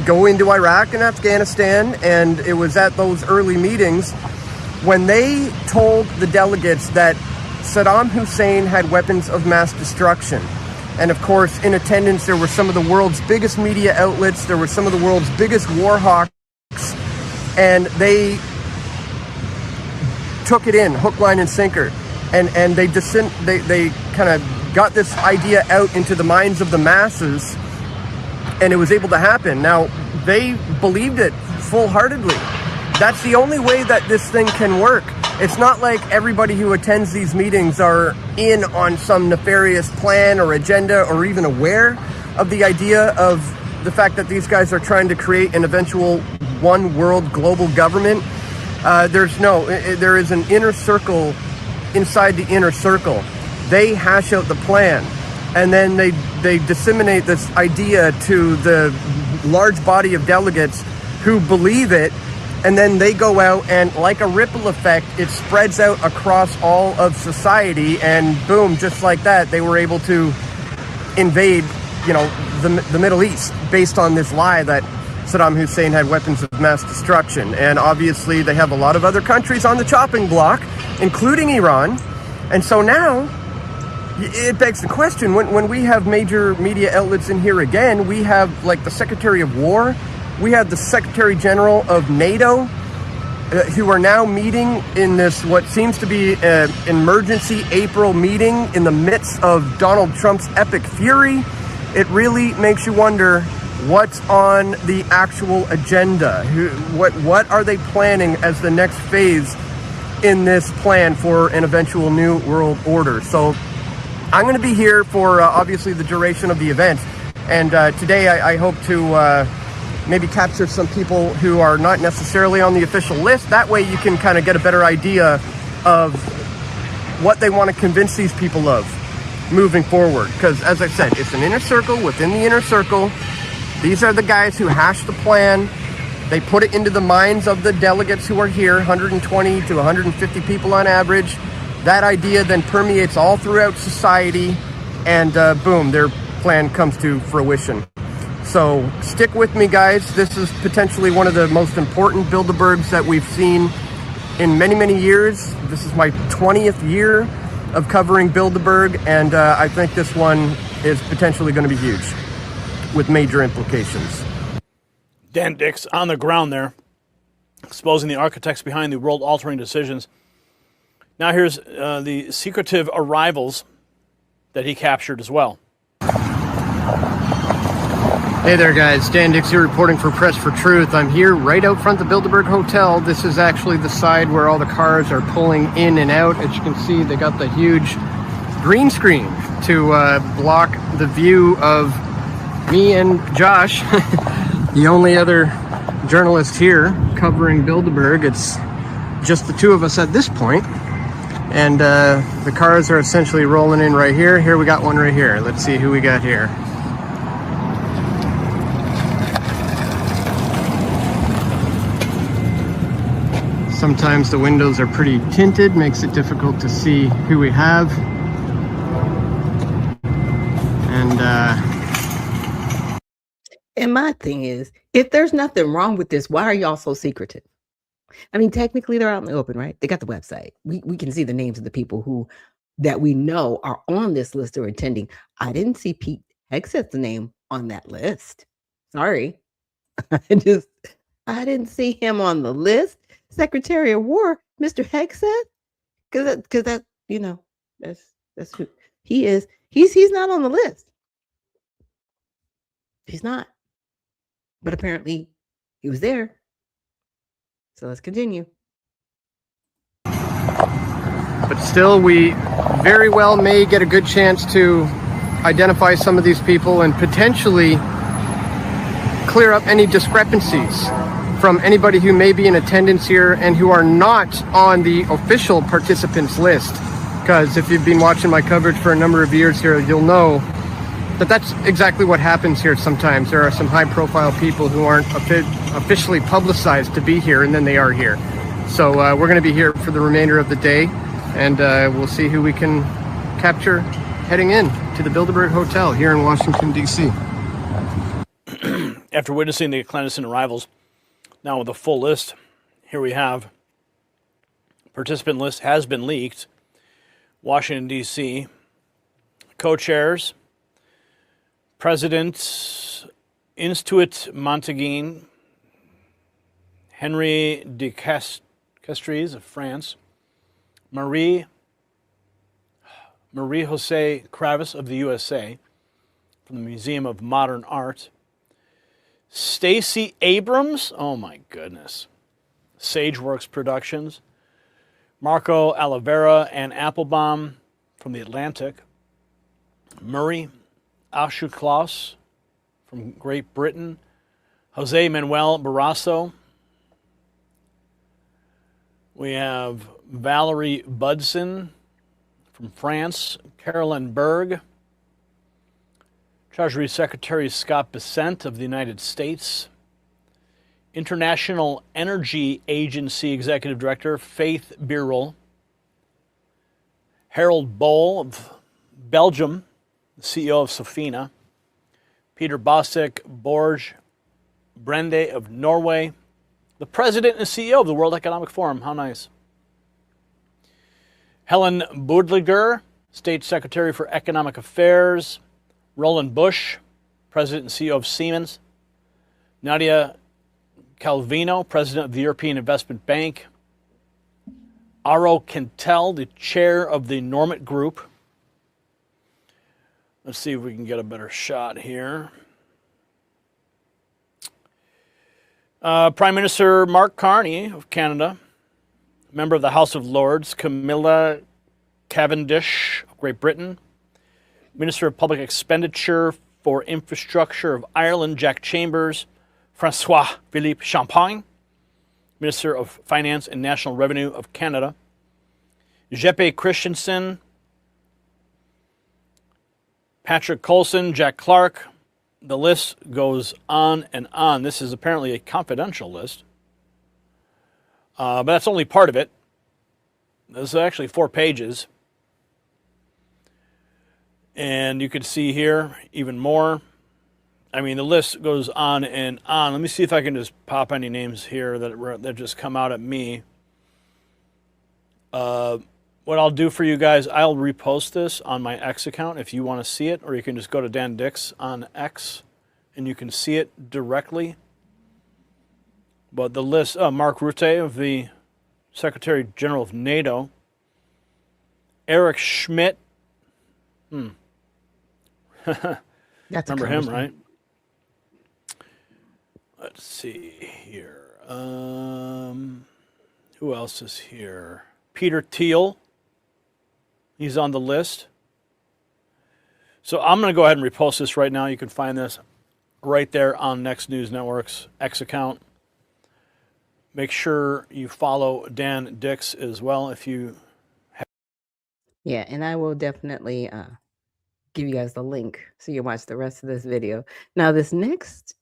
go into Iraq and Afghanistan, and it was at those early meetings when they told the delegates that Saddam Hussein had weapons of mass destruction. And of course, in attendance, there were some of the world's biggest media outlets, there were some of the world's biggest war hawks, and they took it in, hook, line, and sinker. And they kind of got this idea out into the minds of the masses, and it was able to happen. Now, they believed it full-heartedly. That's the only way that this thing can work. It's not like everybody who attends these meetings are in on some nefarious plan or agenda or even aware of the idea of the fact that these guys are trying to create an eventual one world global government. There is an inner circle inside the inner circle. They hash out the plan, and then they disseminate this idea to the large body of delegates who believe it and then they go out and, like a ripple effect, it spreads out across all of society, and boom, just like that, they were able to invade, the Middle East based on this lie that Saddam Hussein had weapons of mass destruction. And obviously they have a lot of other countries on the chopping block, including Iran. And so now it begs the question, when we have major media outlets in here again, we have like the Secretary of War, we have the Secretary General of NATO, who are now meeting in this, what seems to be an emergency April meeting in the midst of Donald Trump's epic fury. It really makes you wonder what's on the actual agenda. What are they planning as the next phase in this plan for an eventual new world order? So I'm going to be here for obviously the duration of the event. And today I hope to maybe capture some people who are not necessarily on the official list. That way you can kind of get a better idea of what they want to convince these people of moving forward. Because as I said, it's an inner circle within the inner circle. These are the guys who hash the plan. They put it into the minds of the delegates who are here, 120 to 150 people on average. That idea then permeates all throughout society, and boom, their plan comes to fruition. So stick with me, guys. This is potentially one of the most important Bilderbergs that we've seen in many, many years. This is my 20th year of covering Bilderberg, and I think this one is potentially going to be huge with major implications. Dan Dix on the ground there, exposing the architects behind the world-altering decisions. Now here's the secretive arrivals that he captured as well. Hey there, guys. Dan Dix here reporting for Press for Truth. I'm here right out front of the Bilderberg Hotel. This is actually the side where all the cars are pulling in and out. As you can see, they got the huge green screen to block the view of me and Josh, the only other journalist here covering Bilderberg. It's just the two of us at this point. And the cars are essentially rolling in right here. Here we got one right here. Let's see who we got here. Sometimes the windows are pretty tinted, makes it difficult to see who we have. And my thing is, if there's nothing wrong with this, why are y'all so secretive? I mean, technically they're out in the open, right? They got the website. We can see the names of the people that we know are on this list or attending. I didn't see Pete Hegseth's name on that list. Sorry. I didn't see him on the list. Secretary of War, Mr. Hegseth, because that that's who he is. He's not on the list. He's not. But apparently he was there. So let's continue. But still, we very well may get a good chance to identify some of these people and potentially clear up any discrepancies from anybody who may be in attendance here and who are not on the official participants list. Because if you've been watching my coverage for a number of years here, you'll know that that's exactly what happens here sometimes. There are some high-profile people who aren't officially publicized to be here, and then they are here. So we're going to be here for the remainder of the day, and we'll see who we can capture heading in to the Bilderberg Hotel here in Washington, D.C. After witnessing the clandestine arrivals, now with a full list, here we have participant list has been leaked. Washington, D.C. Co-chairs, President Institut Montaigne, Henry de Castries of France, Marie Jose Kravis of the USA, from the Museum of Modern Art, Stacey Abrams, oh my goodness, Sageworks Productions, Marco Oliveira and Applebaum from The Atlantic, Murray Auchincloss from Great Britain, Jose Manuel Barrasso. We have Valerie Budson from France, Carolyn Berg, Treasury Secretary Scott Bessent of the United States, International Energy Agency Executive Director Faith Birol, Harold Boll of Belgium, the CEO of Sofina, Peter Bosek Borge Brende of Norway, the President and CEO of the World Economic Forum. How nice. Helen Budliger, State Secretary for Economic Affairs, Roland Busch, President and CEO of Siemens, Nadia Calvino, President of the European Investment Bank, Aro Quintel, the Chair of the Normit Group. Let's see if we can get a better shot here. Prime Minister Mark Carney of Canada, member of the House of Lords, Camilla Cavendish of Great Britain, Minister of Public Expenditure for Infrastructure of Ireland, Jack Chambers, Francois-Philippe Champagne, Minister of Finance and National Revenue of Canada, Jeppe Christensen, Patrick Coulson, Jack Clark. The list goes on and on. This is apparently a confidential list, but that's only part of it. This is actually 4 pages. And you can see here even more. I mean, the list goes on and on. Let me see if I can just pop any names here that just come out at me. What I'll do for you guys, I'll repost this on my X account if you want to see it, or you can just go to Dan Dix on X and you can see it directly. But the list, Mark Rutte of the Secretary General of NATO, Eric Schmidt. Remember him, right? Let's see here. Who else is here? Peter Thiel. He's on the list. So I'm going to go ahead and repost this right now. You can find this right there on Next News Network's X account. Make sure you follow Dan Dix as well if you have. Yeah, and I will definitely give you guys the link so you can watch the rest of this video. Now, this next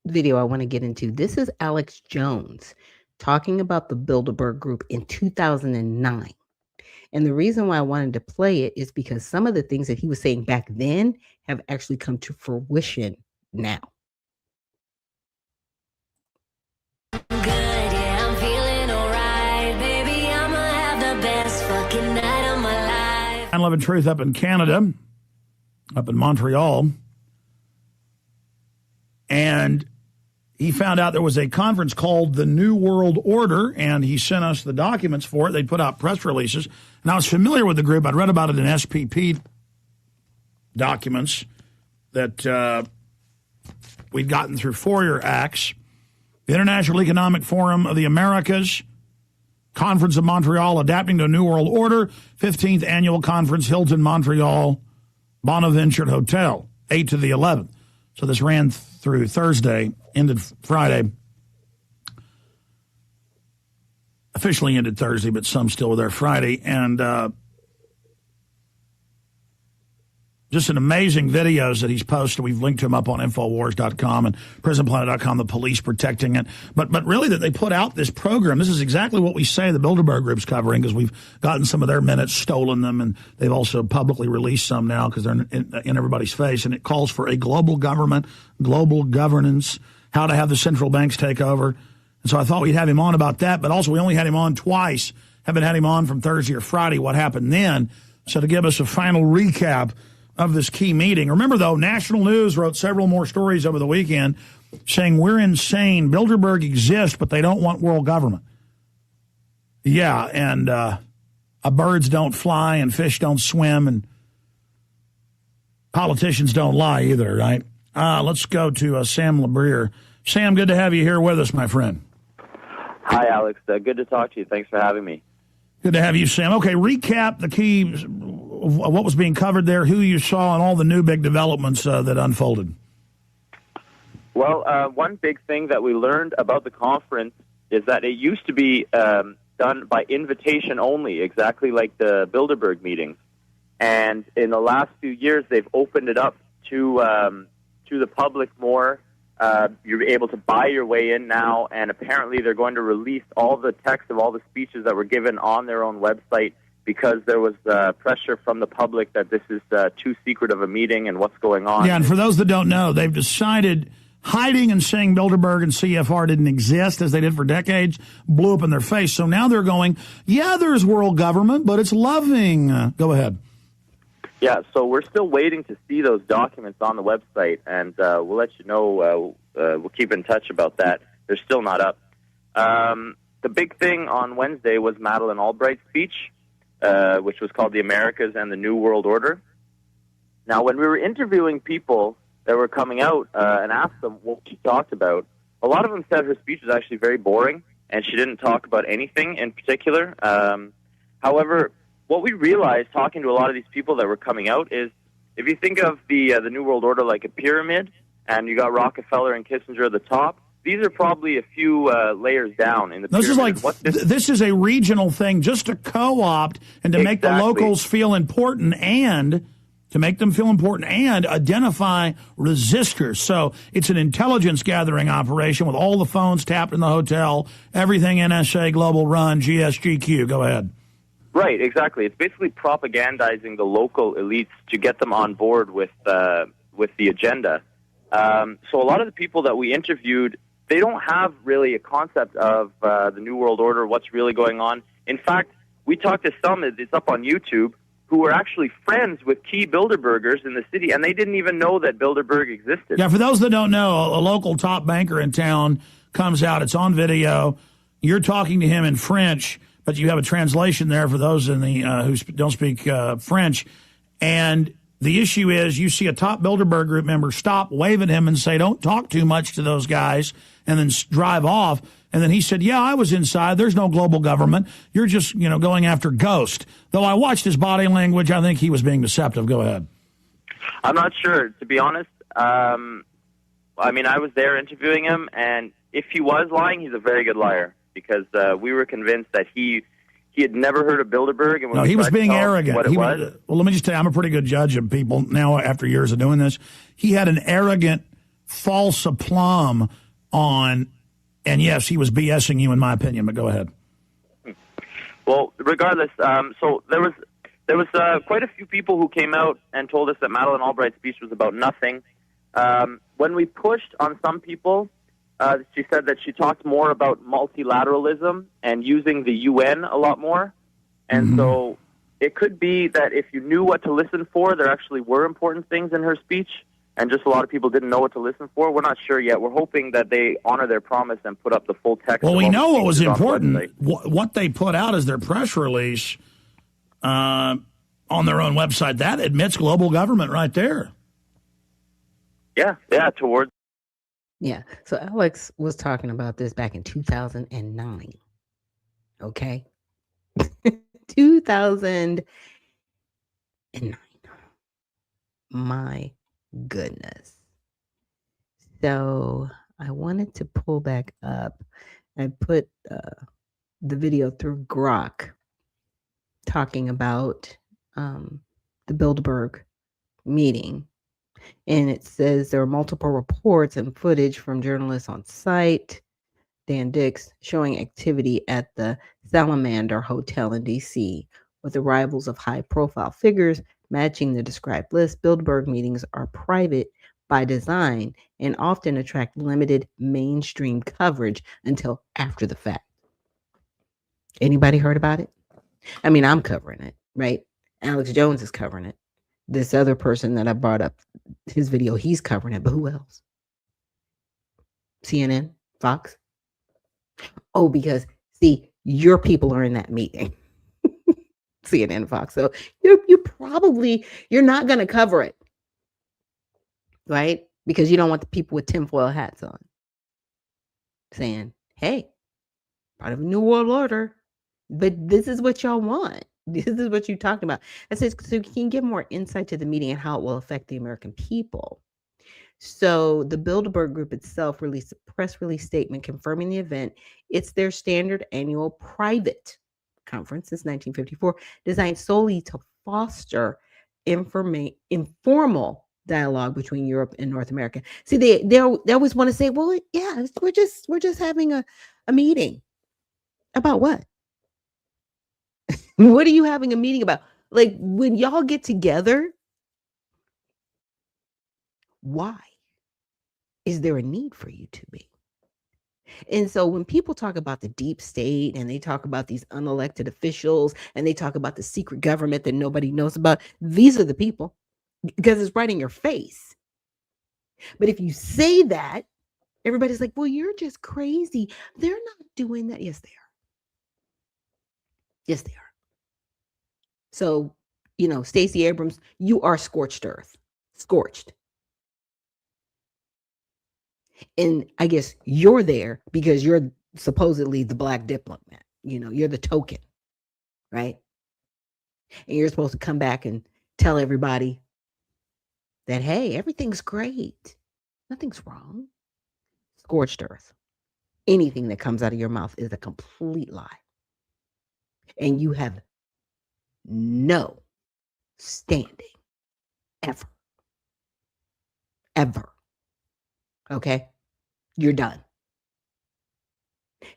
video I want to get into, this is Alex Jones talking about the Bilderberg Group in 2009. And the reason why I wanted to play it is because some of the things that he was saying back then have actually come to fruition now. Good, yeah, I'm feeling alright, baby. I'ma have the best fucking night of my life. 9/11 Truth up in Canada, up in Montreal, and he found out there was a conference called the New World Order, and he sent us the documents for it. They put out press releases, and I was familiar with the group. I'd read about it in SPP documents that we'd gotten through FOIA acts. The International Economic Forum of the Americas, Conference of Montreal, Adapting to a New World Order, 15th Annual Conference, Hilton, Montreal, Bonaventure Hotel, 8 to the 11th. So this ran through Thursday, ended Friday. Officially ended Thursday, but some still were there Friday. And just an amazing videos that he's posted. We've linked to him up on Infowars.com and PrisonPlanet.com, the police protecting it. But really that they put out this program. This is exactly what we say the Bilderberg Group's covering, because we've gotten some of their minutes, stolen them, and they've also publicly released some now because they're in everybody's face. And it calls for a global government, global governance, how to have the central banks take over. And so I thought we'd have him on about that. But also we only had him on twice. Haven't had him on from Thursday or Friday, what happened then. So to give us a final recap of this key meeting. Remember, though, National News wrote several more stories over the weekend saying we're insane. Bilderberg exists, but they don't want world government. Yeah, and birds don't fly and fish don't swim and politicians don't lie either, right? Let's go to Sam LeBrier. Sam, good to have you here with us, my friend. Hi, Alex. Good to talk to you. Thanks for having me. Good to have you, Sam. Okay, recap the key of what was being covered there, who you saw, and all the new big developments that unfolded. Well, one big thing that we learned about the conference is that it used to be done by invitation only, exactly like the Bilderberg meetings. And in the last few years, they've opened it up to the public more, You're able to buy your way in now, and apparently they're going to release all the text of all the speeches that were given on their own website because there was pressure from the public that this is too secret of a meeting and what's going on. Yeah, and for those that don't know, they've decided hiding and saying Bilderberg and CFR didn't exist, as they did for decades, blew up in their face. So now they're going, yeah, there's world government, but it's loving. Go ahead. Yeah, so we're still waiting to see those documents on the website, and we'll let you know. We'll keep in touch about that. They're still not up. The big thing on Wednesday was Madeleine Albright's speech, which was called The Americas and the New World Order. Now, when we were interviewing people that were coming out and asked them what she talked about, a lot of them said her speech was actually very boring, and she didn't talk about anything in particular. However, what we realized talking to a lot of these people that were coming out is if you think of the New World Order like a pyramid, and you got Rockefeller and Kissinger at the top, these are probably a few layers down in the pyramid. This is a regional thing just to co-opt and to make the locals feel important and to make them feel important and identify resistors. So it's an intelligence gathering operation with all the phones tapped in the hotel, everything NSA, Global Run, GSGQ. Go ahead. Right, exactly. It's basically propagandizing the local elites to get them on board with the agenda. So a lot of the people that we interviewed, they don't have really a concept of the New World Order, what's really going on. In fact, we talked to some, it's up on YouTube, who were actually friends with key Bilderbergers in the city, and they didn't even know that Bilderberg existed. Yeah, for those that don't know, a local top banker in town comes out. It's on video. You're talking to him in French, but you have a translation there for those in the who don't speak French. And the issue is you see a top Bilderberg group member stop, wave at him and say, don't talk too much to those guys, and then drive off. And then he said, yeah, I was inside. There's no global government. You're just, going after Ghost. Though I watched his body language, I think he was being deceptive. Go ahead. I'm not sure, to be honest. I was there interviewing him, and if he was lying, he's a very good liar, because we were convinced that he had never heard of Bilderberg. And he was being arrogant. Well, let me just tell you, I'm a pretty good judge of people now after years of doing this. He had an arrogant false aplomb on, and yes, he was BSing you in my opinion, but go ahead. Well, regardless, so there was quite a few people who came out and told us that Madeleine Albright's speech was about nothing. When we pushed on some people, she said that she talked more about multilateralism and using the UN a lot more. And so it could be that if you knew what to listen for, there actually were important things in her speech, and just a lot of people didn't know what to listen for. We're not sure yet. We're hoping that they honor their promise and put up the full text. Well, we know what was important. What they put out as their press release on their own website, that admits global government right there. Yeah, towards. Yeah, so Alex was talking about this back in 2009. Okay? 2009. My goodness. So I wanted to pull back up and put the video through Grok talking about the Bilderberg meeting. And it says there are multiple reports and footage from journalists on site, Dan Dix, showing activity at the Salamander Hotel in D.C. with arrivals of high-profile figures matching the described list. Bilderberg meetings are private by design and often attract limited mainstream coverage until after the fact. Anybody heard about it? I mean, I'm covering it, right? Alex Jones is covering it. This other person that I brought up, his video, he's covering it, but who else? CNN, Fox? Oh, because, see, your people are in that meeting. CNN, Fox. So you're not going to cover it, right? Because you don't want the people with tinfoil hats on saying, hey, part of a new world order, but this is what y'all want. This is what you talked about. I said, so you can get more insight to the meeting and how it will affect the American people. So the Bilderberg Group itself released a press release statement confirming the event. It's their standard annual private conference since 1954, designed solely to foster informal dialogue between Europe and North America. See, they always want to say, well, yeah, we're just having a meeting. About what? What are you having a meeting about? Like, when y'all get together, why is there a need for you to be? And so when people talk about the deep state and they talk about these unelected officials and they talk about the secret government that nobody knows about, these are the people, because it's right in your face. But if you say that, everybody's like, well, you're just crazy. They're not doing that. Yes, they are. Yes, they are. So, Stacey Abrams, you are scorched earth. Scorched. And I guess you're there because you're supposedly the black diplomat. You're the token, right? And you're supposed to come back and tell everybody that, hey, everything's great. Nothing's wrong. Scorched earth. Anything that comes out of your mouth is a complete lie. And you have no standing ever. Ever. Okay? You're done.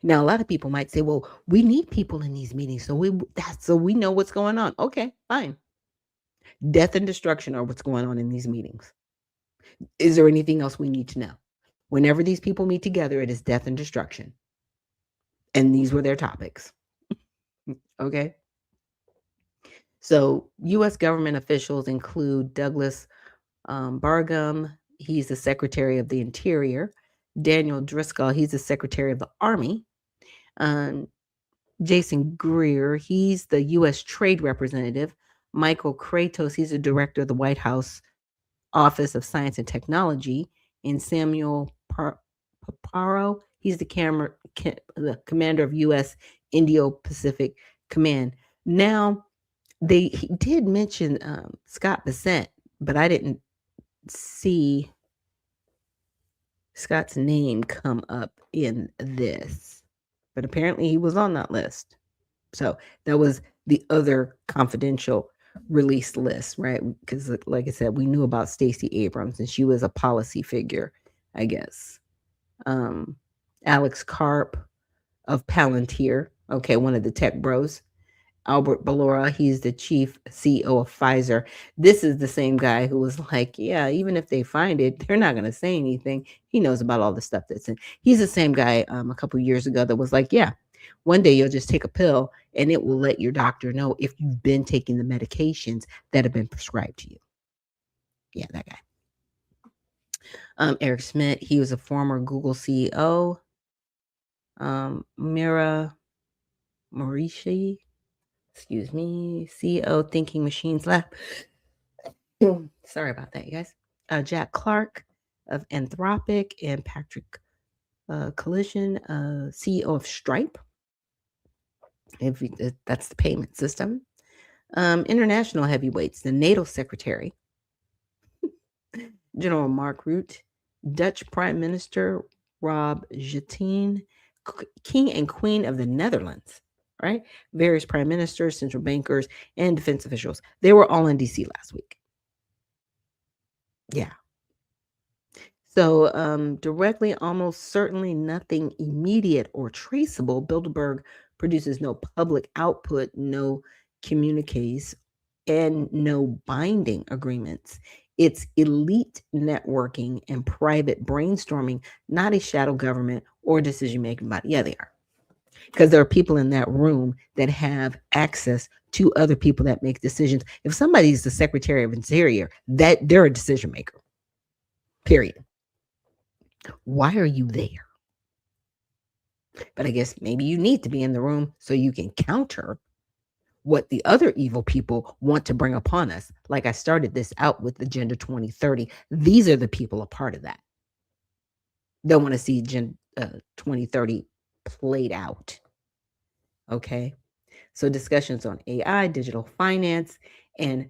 Now, a lot of people might say, well, we need people in these meetings so we know what's going on. Okay, fine. Death and destruction are what's going on in these meetings. Is there anything else we need to know? Whenever these people meet together, it is death and destruction. And these were their topics. Okay? So, U.S. government officials include Douglas Bargum. He's the Secretary of the Interior. Daniel Driscoll, he's the Secretary of the Army. Jason Greer, he's the U.S. Trade Representative. Michael Kratos, he's the Director of the White House Office of Science and Technology. And Samuel Paparo, he's the commander of U.S. Indo-Pacific Command. Now, he did mention Scott Bessent, but I didn't see Scott's name come up in this. But apparently he was on that list. So that was the other confidential release list, right? Because, like I said, we knew about Stacey Abrams, and she was a policy figure, I guess. Alex Karp of Palantir, okay, one of the tech bros. Albert Bourla, he's the chief CEO of Pfizer. This is the same guy who was like, yeah, even if they find it, they're not going to say anything. He knows about all the stuff that's in. He's the same guy a couple years ago that was like, yeah, one day you'll just take a pill and it will let your doctor know if you've been taking the medications that have been prescribed to you. Yeah, that guy. Eric Schmidt, he was a former Google CEO. Mira Morishi, CEO Thinking Machines Lab. Sorry about that, you guys. Jack Clark of Anthropic, and Patrick Collision, CEO of Stripe. That's the payment system. International heavyweights, the NATO secretary, General Mark Rutte, Dutch Prime Minister Rob Jettijn, King and Queen of the Netherlands, right? Various prime ministers, central bankers, and defense officials. They were all in DC last week. Yeah. So directly, almost certainly nothing immediate or traceable. Bilderberg produces no public output, no communiques, and no binding agreements. It's elite networking and private brainstorming, not a shadow government or decision-making body. Yeah, they are. Because there are people in that room that have access to other people that make decisions. If somebody's the Secretary of Interior, that they're a decision maker. Period. Why are you there? But I guess maybe you need to be in the room so you can counter what the other evil people want to bring upon us. Like I started this out with Agenda 2030. These are the people a part of that. Don't want to see Agenda 2030 played out. Okay. So discussions on AI, digital finance, and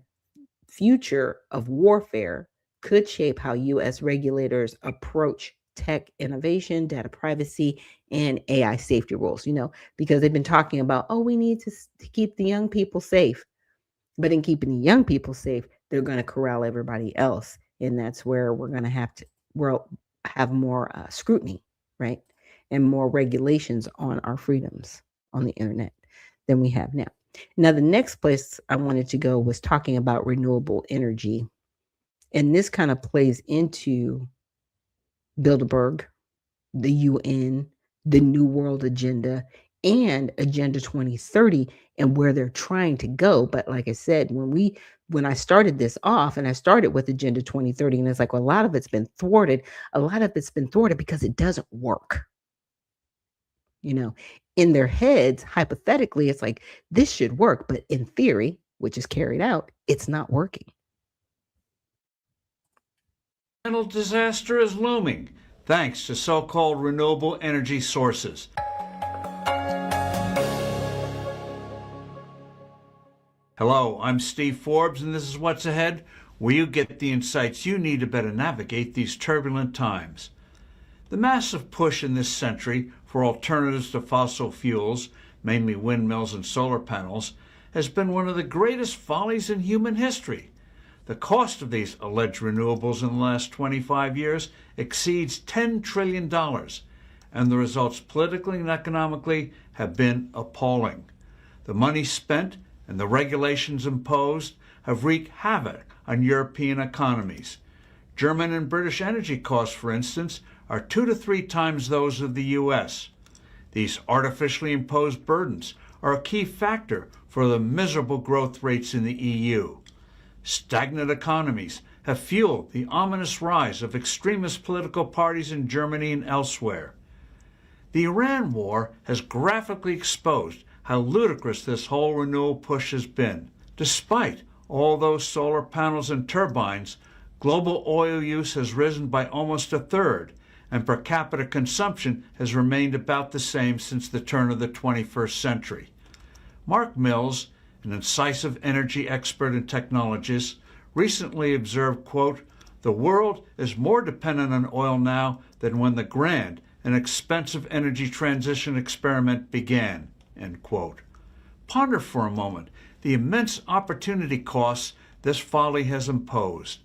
future of warfare could shape how U.S. regulators approach tech innovation, data privacy, and AI safety rules, because they've been talking about, we need to keep the young people safe. But in keeping the young people safe, they're going to corral everybody else And that's where we're going to have more scrutiny, right? And more regulations on our freedoms on the internet than we have now. Now, the next place I wanted to go was talking about renewable energy. And this kind of plays into Bilderberg, the UN, the New World Agenda, and Agenda 2030, and where they're trying to go. But like I said, when I started this off, and I started with Agenda 2030, and it's like, well, a lot of it's been thwarted. A lot of it's been thwarted because it doesn't work. You know, in their heads, hypothetically, it's like this should work, but in theory, which is carried out, it's not working. Environmental disaster is looming, thanks to so-called renewable energy sources. Hello, I'm Steve Forbes, and this is What's Ahead, where you get the insights you need to better navigate these turbulent times. The massive push in this century for alternatives to fossil fuels, mainly windmills and solar panels, has been one of the greatest follies in human history. The cost of these alleged renewables in the last 25 years exceeds $10 trillion, and the results politically and economically have been appalling. The money spent and the regulations imposed have wreaked havoc on European economies. German and British energy costs, for instance, are 2 to 3 times those of the U.S. These artificially imposed burdens are a key factor for the miserable growth rates in the EU. Stagnant economies have fueled the ominous rise of extremist political parties in Germany and elsewhere. The Iran war has graphically exposed how ludicrous this whole renewal push has been. Despite all those solar panels and turbines, global oil use has risen by almost a third, and per capita consumption has remained about the same since the turn of the 21st century. Mark Mills, an incisive energy expert and technologist, recently observed, quote, "The world is more dependent on oil now than when the grand and expensive energy transition experiment began," end quote. Ponder for a moment the immense opportunity costs this folly has imposed.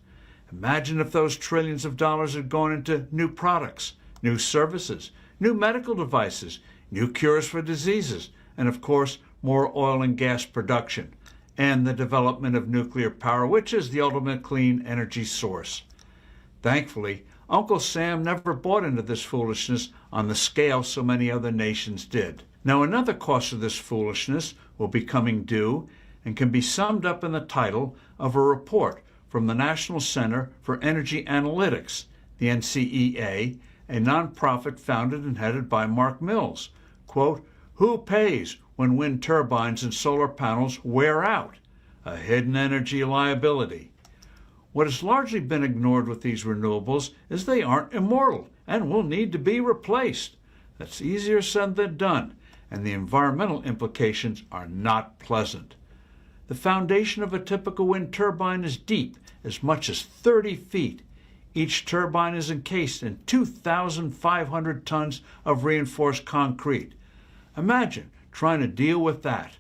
Imagine if those trillions of dollars had gone into new products, new services, new medical devices, new cures for diseases, and of course, more oil and gas production, and the development of nuclear power, which is the ultimate clean energy source. Thankfully, Uncle Sam never bought into this foolishness on the scale so many other nations did. Now, another cost of this foolishness will be coming due and can be summed up in the title of a report from the National Center for Energy Analytics, the NCEA, a nonprofit founded and headed by Mark Mills. Quote, "Who pays when wind turbines and solar panels wear out? A hidden energy liability." What has largely been ignored with these renewables is they aren't immortal and will need to be replaced. That's easier said than done, and the environmental implications are not pleasant. The foundation of a typical wind turbine is deep, as much as 30 feet. Each turbine is encased in 2,500 tons of reinforced concrete. Imagine trying to deal with that.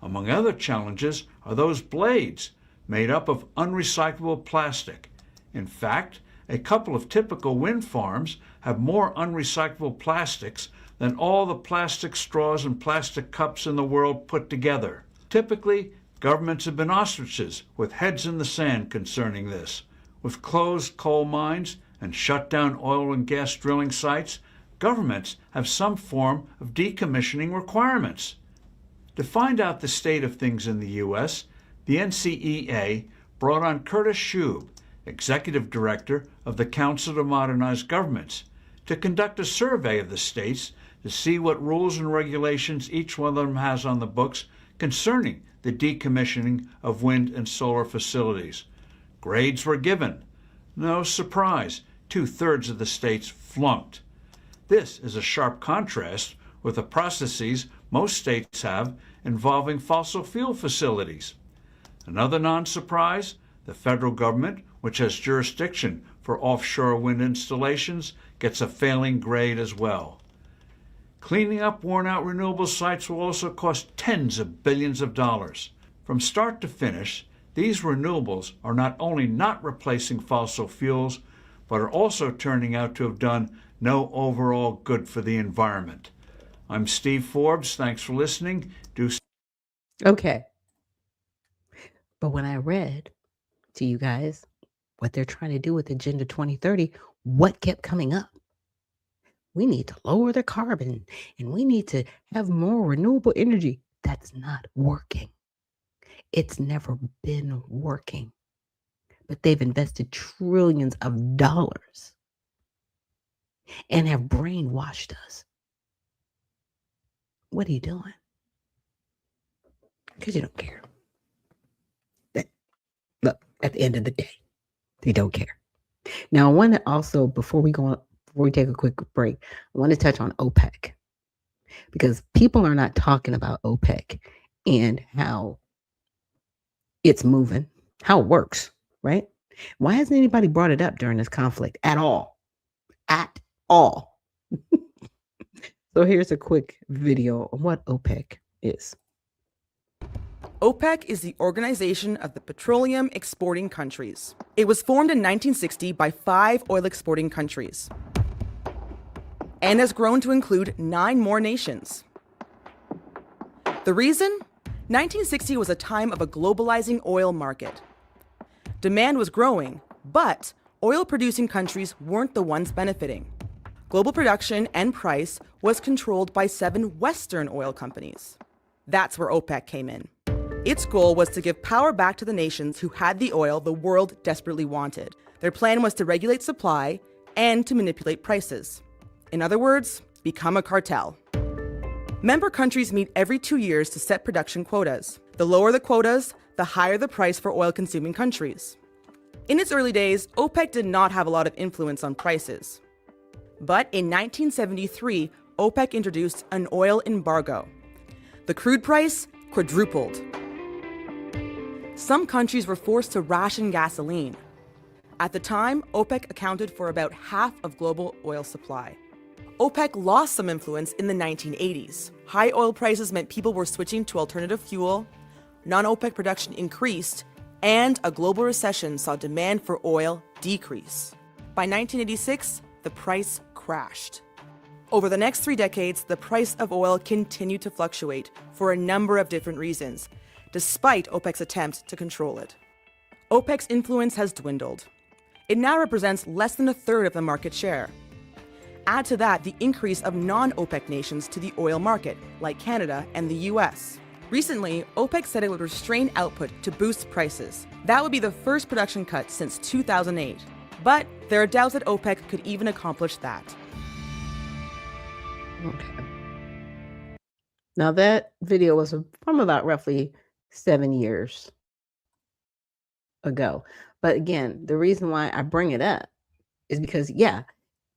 Among other challenges are those blades made up of unrecyclable plastic. In fact, a couple of typical wind farms have more unrecyclable plastics than all the plastic straws and plastic cups in the world put together. Typically, governments have been ostriches with heads in the sand concerning this. With closed coal mines and shut down oil and gas drilling sites, governments have some form of decommissioning requirements. To find out the state of things in the U.S., the NCEA brought on Curtis Shube, Executive Director of the Council to Modernize Governments, to conduct a survey of the states to see what rules and regulations each one of them has on the books concerning the decommissioning of wind and solar facilities. Grades were given. No surprise, 2/3 of the states flunked. This is a sharp contrast with the processes most states have involving fossil fuel facilities. Another non-surprise, the federal government, which has jurisdiction for offshore wind installations, gets a failing grade as well. Cleaning up worn-out renewable sites will also cost tens of billions of dollars. From start to finish, these renewables are not only not replacing fossil fuels, but are also turning out to have done no overall good for the environment. I'm Steve Forbes. Thanks for listening. Okay. But when I read to you guys what they're trying to do with Agenda 2030, what kept coming up? We need to lower the carbon and we need to have more renewable energy. That's not working. It's never been working. But they've invested trillions of dollars and have brainwashed us. What are you doing? Because you don't care. Look, at the end of the day, they don't care. Now, I want to also, before we take a quick break, I want to touch on OPEC, because people are not talking about OPEC and how it's moving, how it works, right? Why hasn't anybody brought it up during this conflict at all? At all. So here's a quick video on what OPEC is. OPEC is the Organization of the Petroleum Exporting Countries. It was formed in 1960 by 5 oil exporting countries and has grown to include 9 more nations. The reason? 1960 was a time of a globalizing oil market. Demand was growing, but oil-producing countries weren't the ones benefiting. Global production and price was controlled by 7 Western oil companies. That's where OPEC came in. Its goal was to give power back to the nations who had the oil the world desperately wanted. Their plan was to regulate supply and to manipulate prices. In other words, become a cartel. Member countries meet every 2 years to set production quotas. The lower the quotas, the higher the price for oil-consuming countries. In its early days, OPEC did not have a lot of influence on prices. But in 1973, OPEC introduced an oil embargo. The crude price quadrupled. Some countries were forced to ration gasoline. At the time, OPEC accounted for about half of global oil supply. OPEC lost some influence in the 1980s. High oil prices meant people were switching to alternative fuel, non-OPEC production increased, and a global recession saw demand for oil decrease. By 1986, the price crashed. Over the next 3 decades, the price of oil continued to fluctuate for a number of different reasons, despite OPEC's attempts to control it. OPEC's influence has dwindled. It now represents less than a third of the market share. Add to that the increase of non-OPEC nations to the oil market, like Canada and the US. Recently, OPEC said it would restrain output to boost prices. That would be the first production cut since 2008. But there are doubts that OPEC could even accomplish that. Okay. Now that video was from about roughly 7 years ago. But again, the reason why I bring it up is because, yeah,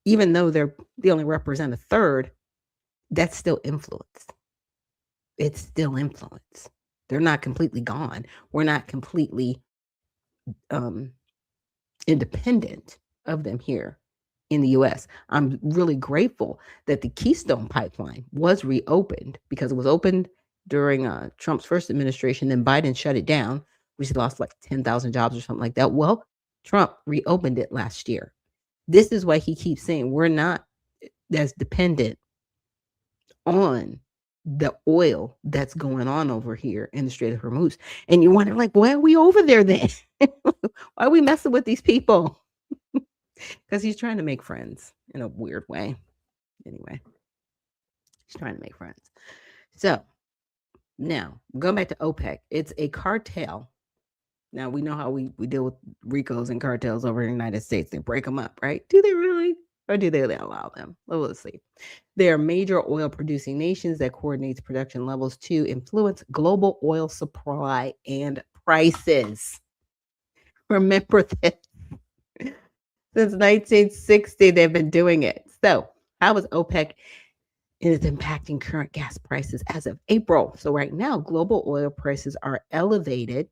even though they only represent a third, that's still influence. It's still influence. They're not completely gone. We're not completely independent of them here in the U.S. I'm really grateful that the Keystone Pipeline was reopened, because it was opened during Trump's first administration. Then Biden shut it down, which lost like 10,000 jobs or something like that. Well, Trump reopened it last year. This is why he keeps saying we're not as dependent on the oil that's going on over here in the Strait of Hormuz. And you wonder, like, why are we over there then? Why are we messing with these people? Because he's trying to make friends in a weird way. Anyway, he's trying to make friends. So now, going back to OPEC, it's a cartel. Now, we know how we deal with RICOs and cartels over in the United States. They break them up, right? Do they really? Or do they allow them? Well, let's see. They are major oil-producing nations that coordinates production levels to influence global oil supply and prices. Remember this. Since 1960, they've been doing it. So, how is OPEC is impacting current gas prices as of April? So right now, global oil prices are elevated.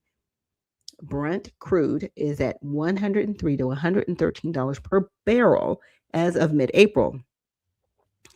Brent crude is at $103 to $113 per barrel as of mid-April.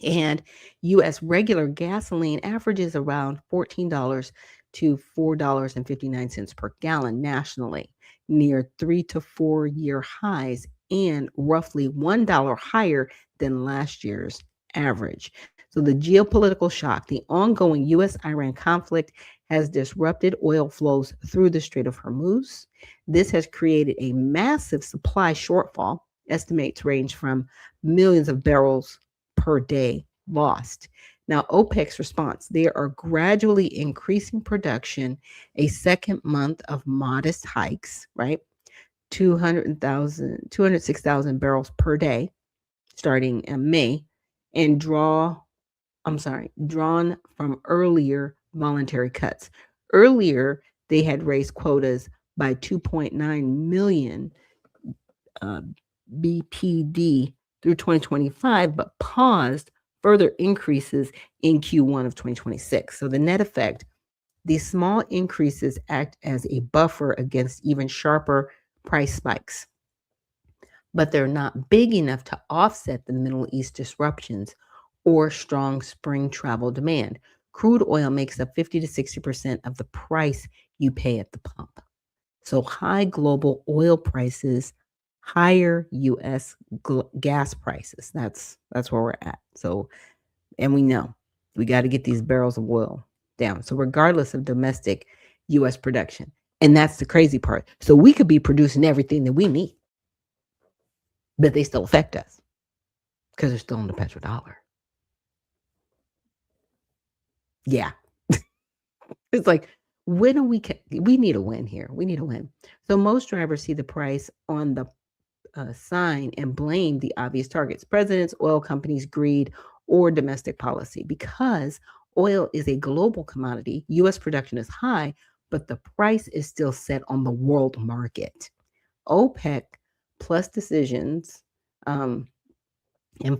And U.S. regular gasoline averages around $14 to $4.59 per gallon nationally, near 3 to 4 year highs and roughly $1 higher than last year's average. So, the geopolitical shock, the ongoing US Iran conflict has disrupted oil flows through the Strait of Hormuz. This has created a massive supply shortfall. Estimates range from millions of barrels per day lost. Now, OPEC's response, they are gradually increasing production, a second month of modest hikes, right? 206,000 barrels per day starting in May, and drawn from earlier voluntary cuts. Earlier, they had raised quotas by 2.9 million BPD through 2025, but paused further increases in Q1 of 2026. So the net effect, these small increases act as a buffer against even sharper price spikes, but they're not big enough to offset the Middle East disruptions or strong spring travel demand. Crude oil makes up 50 to 60% of the price you pay at the pump. So high global oil prices, higher US gas prices. That's where we're at. So, and we know we got to get these barrels of oil down. So regardless of domestic US production, and that's the crazy part. So we could be producing everything that we need, but they still affect us because they're still on the petrodollar. Yeah. It's like, when are we need a win here. We need a win. So most drivers see the price on the sign and blame the obvious targets: presidents, oil companies, greed, or domestic policy. Because oil is a global commodity, US production is high, but the price is still set on the world market. OPEC plus decisions and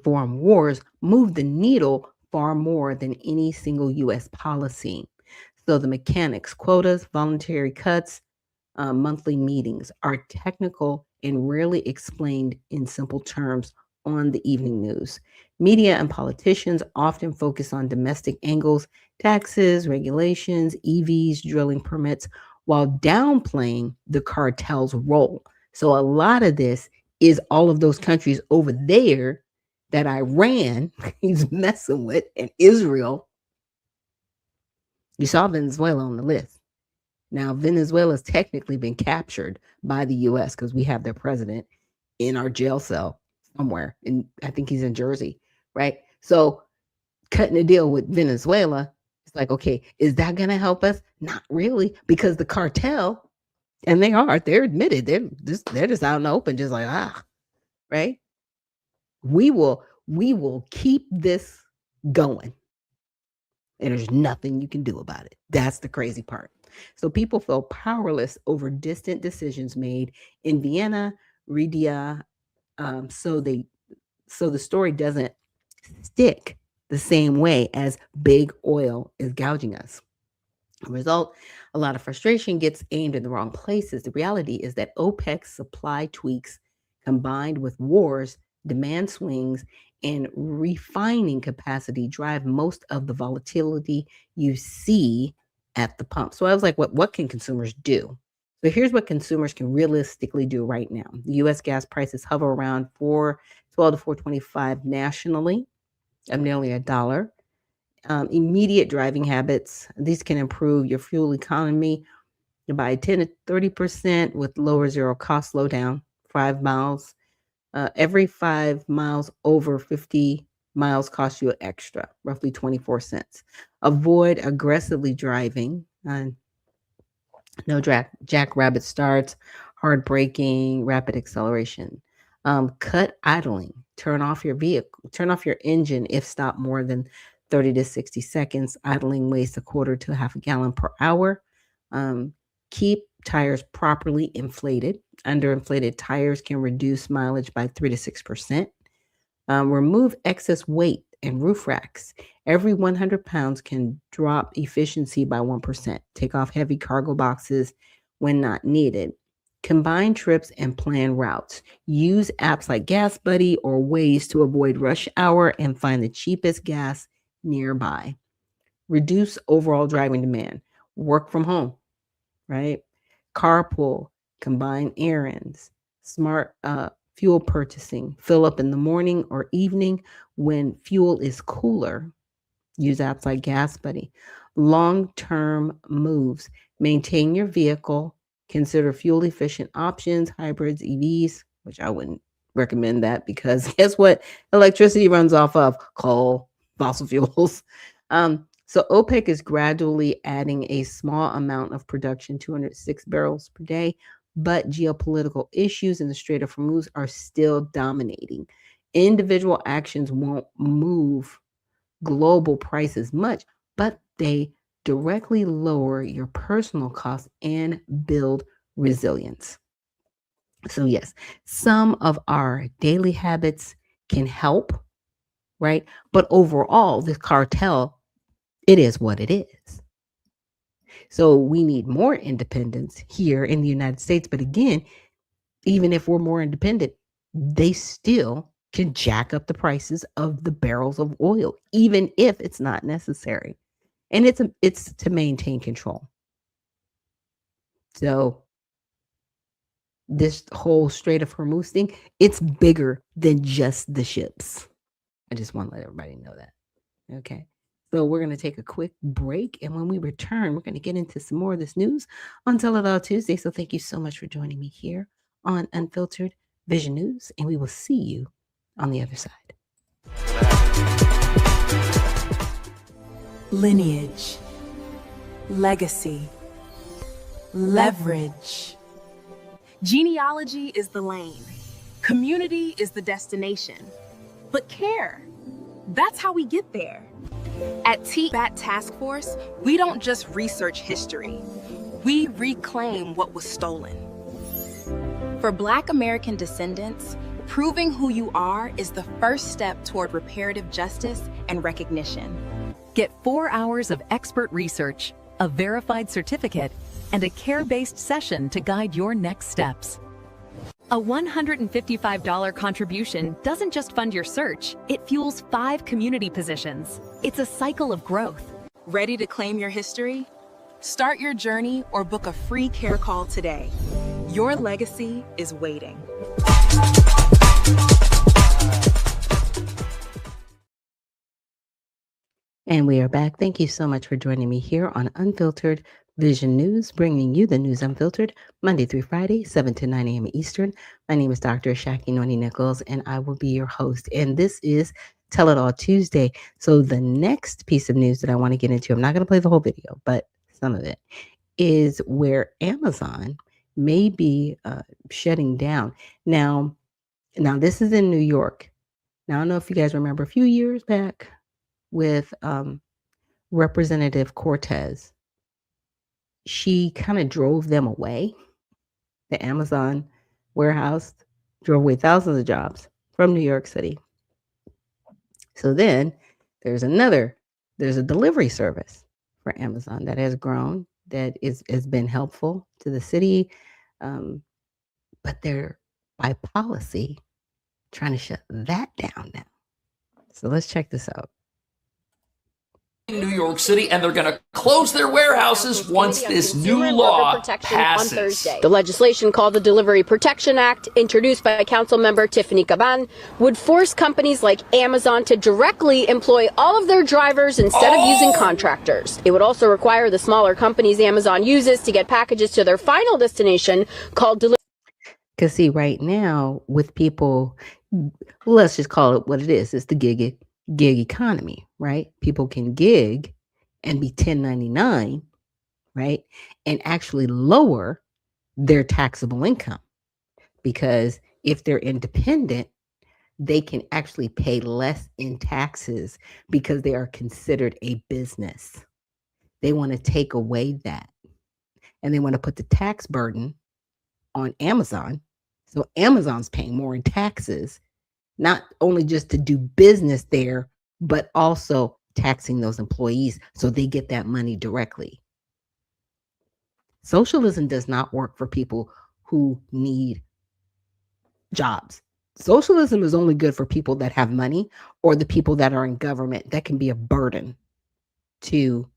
foreign wars move the needle far more than any single US policy. So the mechanics, quotas, voluntary cuts, monthly meetings are technical and rarely explained in simple terms on the evening news. Media and politicians often focus on domestic angles, taxes, regulations, EVs, drilling permits, while downplaying the cartel's role. So a lot of this is all of those countries over there that Iran is messing with, and Israel. You saw Venezuela on the list. Now, Venezuela's technically been captured by the US because we have their president in our jail cell somewhere. And I think he's in Jersey, right? So cutting a deal with Venezuela, it's like, okay, is that going to help us? Not really, because the cartel, and they're admitted, they're just out in the open, just like, right? We will keep this going. And there's nothing you can do about it. That's the crazy part. So people feel powerless over distant decisions made in Vienna, Riyadh. So the story doesn't stick the same way as big oil is gouging us. The result, a lot of frustration gets aimed in the wrong places. The reality is that OPEC's supply tweaks combined with wars, demand swings, and refining capacity drive most of the volatility you see at the pump. So I was like, what can consumers do? So here's what consumers can realistically do right now. The US gas prices hover around $4.12 to $4.25 nationally, of nearly $1. Immediate driving habits. These can improve your fuel economy by 10 to 30% with lower zero cost slowdown, 5 miles. Every 5 miles over 50 miles costs you extra, roughly 24 cents. Avoid aggressively driving. No jackrabbit starts, hard braking, rapid acceleration. Cut idling. Turn off your engine if stopped more than 30 to 60 seconds. Idling wastes a quarter to half a gallon per hour. Keep tires properly inflated. Underinflated tires can reduce mileage by 3 to 6%. Remove excess weight and roof racks. Every 100 pounds can drop efficiency by 1%. Take off heavy cargo boxes when not needed. Combine trips and plan routes. Use apps like Gas Buddy or Waze to avoid rush hour and find the cheapest gas nearby. Reduce overall driving demand. work from home, right? Carpool, combine errands, smart fuel purchasing, fill up in the morning or evening when fuel is cooler. Use apps like Gas Buddy. Long term moves, maintain your vehicle, consider fuel efficient options, hybrids, EVs, which I wouldn't recommend that because guess what? Electricity runs off of coal, fossil fuels. So OPEC is gradually adding a small amount of production, 206 barrels per day, but geopolitical issues in the Strait of Hormuz are still dominating. Individual actions won't move global prices much, but they directly lower your personal costs and build resilience. So, yes, some of our daily habits can help, right? But overall, this cartel, it is what it is. So, we need more independence here in the United States. But again, even if we're more independent, they still can jack up the prices of the barrels of oil, even if it's not necessary. And it's to maintain control. So this whole Strait of Hormuz thing, it's bigger than just the ships. I just want to let everybody know that. Okay. So we're going to take a quick break. And when we return, we're going to get into some more of this news on Tell It All Tuesday. So thank you so much for joining me here on Unfiltered Vision News. And we will see you on the other side. Lineage, legacy, leverage. Genealogy is the lane. Community is the destination. But care, that's how we get there. At TBAT Task Force, we don't just research history. We reclaim what was stolen. For Black American descendants, proving who you are is the first step toward reparative justice and recognition. Get 4 hours of expert research, a verified certificate, and a care-based session to guide your next steps. A $155 contribution doesn't just fund your search, it fuels 5 community positions. It's a cycle of growth. Ready to claim your history? Start your journey or book a free care call today. Your legacy is waiting. And we are back. Thank you so much for joining me here on Unfiltered Vision News, bringing you the news unfiltered Monday through Friday, 7 to 9 a.m. Eastern. My name is Dr. Ashaki Noni Nichols, and I will be your host. And this is Tell It All Tuesday. So the next piece of news that I want to get into, I'm not going to play the whole video, but some of it, is where Amazon may be shutting down. Now, this is in New York. Now, I don't know if you guys remember a few years back with Representative Cortez. She kind of drove them away. The Amazon warehouse drove away thousands of jobs from New York City. So then there's a delivery service for Amazon that has grown, that has been helpful to the city. But they're, by policy, trying to shut that down now. So let's check this out. New York City, and they're going to close their warehouses once this new law passes. On Thursday. The legislation called the Delivery Protection Act, introduced by Council Member Tiffany Caban, would force companies like Amazon to directly employ all of their drivers instead of using contractors. It would also require the smaller companies Amazon uses to get packages to their final destination called delivery. Because see, right now with people, let's just call it what it is. It's the gig economy, right? People can gig and be 1099, right? And actually lower their taxable income, because if they're independent, they can actually pay less in taxes because they are considered a business. They want to take away that, and they want to put the tax burden on Amazon. So Amazon's paying more in taxes, not only just to do business there, but also taxing those employees so they get that money directly. Socialism does not work for people who need jobs. Socialism is only good for people that have money or the people that are in government that can be a burden to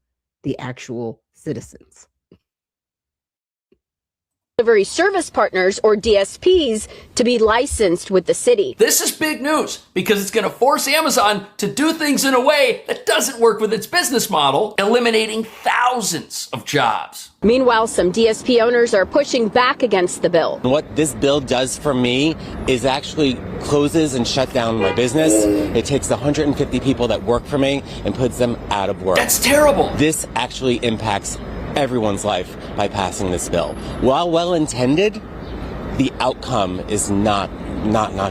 the actual citizens. Delivery service partners, or DSPs, to be licensed with the city. This is big news because it's going to force Amazon to do things in a way that doesn't work with its business model, eliminating thousands of jobs. Meanwhile, some DSP owners are pushing back against the bill. What this bill does for me is actually closes and shut down my business. It takes the 150 people that work for me and puts them out of work. That's terrible. This actually impacts everyone's life by passing this bill. While well-intended, the outcome is not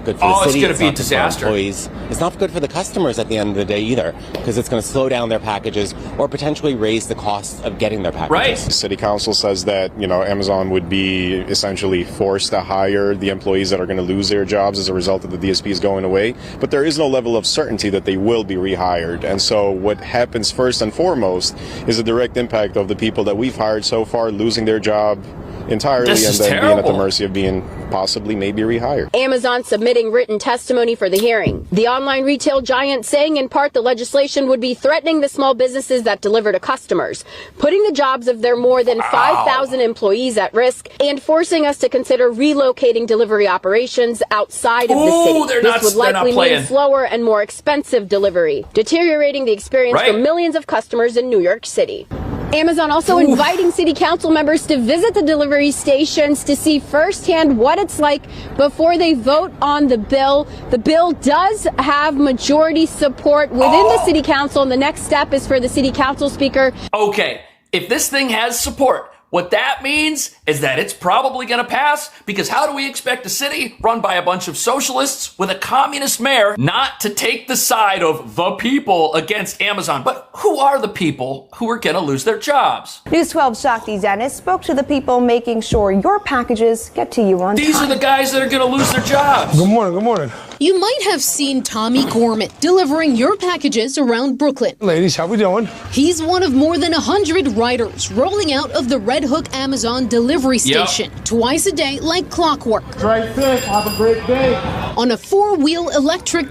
good for the city. It's going to be a disaster. Employees. It's not good for the customers at the end of the day either, because it's going to slow down their packages or potentially raise the cost of getting their packages. Right. City Council says that, Amazon would be essentially forced to hire the employees that are going to lose their jobs as a result of the DSPs going away, but there is no level of certainty that they will be rehired. And so what happens first and foremost is a direct impact of the people that we've hired so far losing their job entirely and then being at the mercy of being possibly maybe rehired. Amazon submitting written testimony for the hearing. The online retail giant saying in part the legislation would be threatening the small businesses that deliver to customers, putting the jobs of their more than 5,000 employees at risk, and forcing us to consider relocating delivery operations outside of the city. This would likely mean slower and more expensive delivery, deteriorating the experience for millions of customers in New York City. Amazon also inviting city council members to visit the delivery stations to see firsthand what it's like before they vote on the bill. The bill does have majority support within the city council, and the next step is for the city council speaker. Okay, if this thing has support, what that means is that it's probably going to pass, because how do we expect a city run by a bunch of socialists with a communist mayor not to take the side of the people against Amazon? But who are the people who are going to lose their jobs? News 12's Ashaki Dennis spoke to the people making sure your packages get to you on time. These are the guys that are going to lose their jobs. Good morning, good morning. You might have seen Tommy Gorman delivering your packages around Brooklyn. Ladies, how we doing? He's one of more than 100 riders rolling out of the Red Hook Amazon delivery station twice a day like clockwork. Drive safe, have a great day. On a four-wheel electric,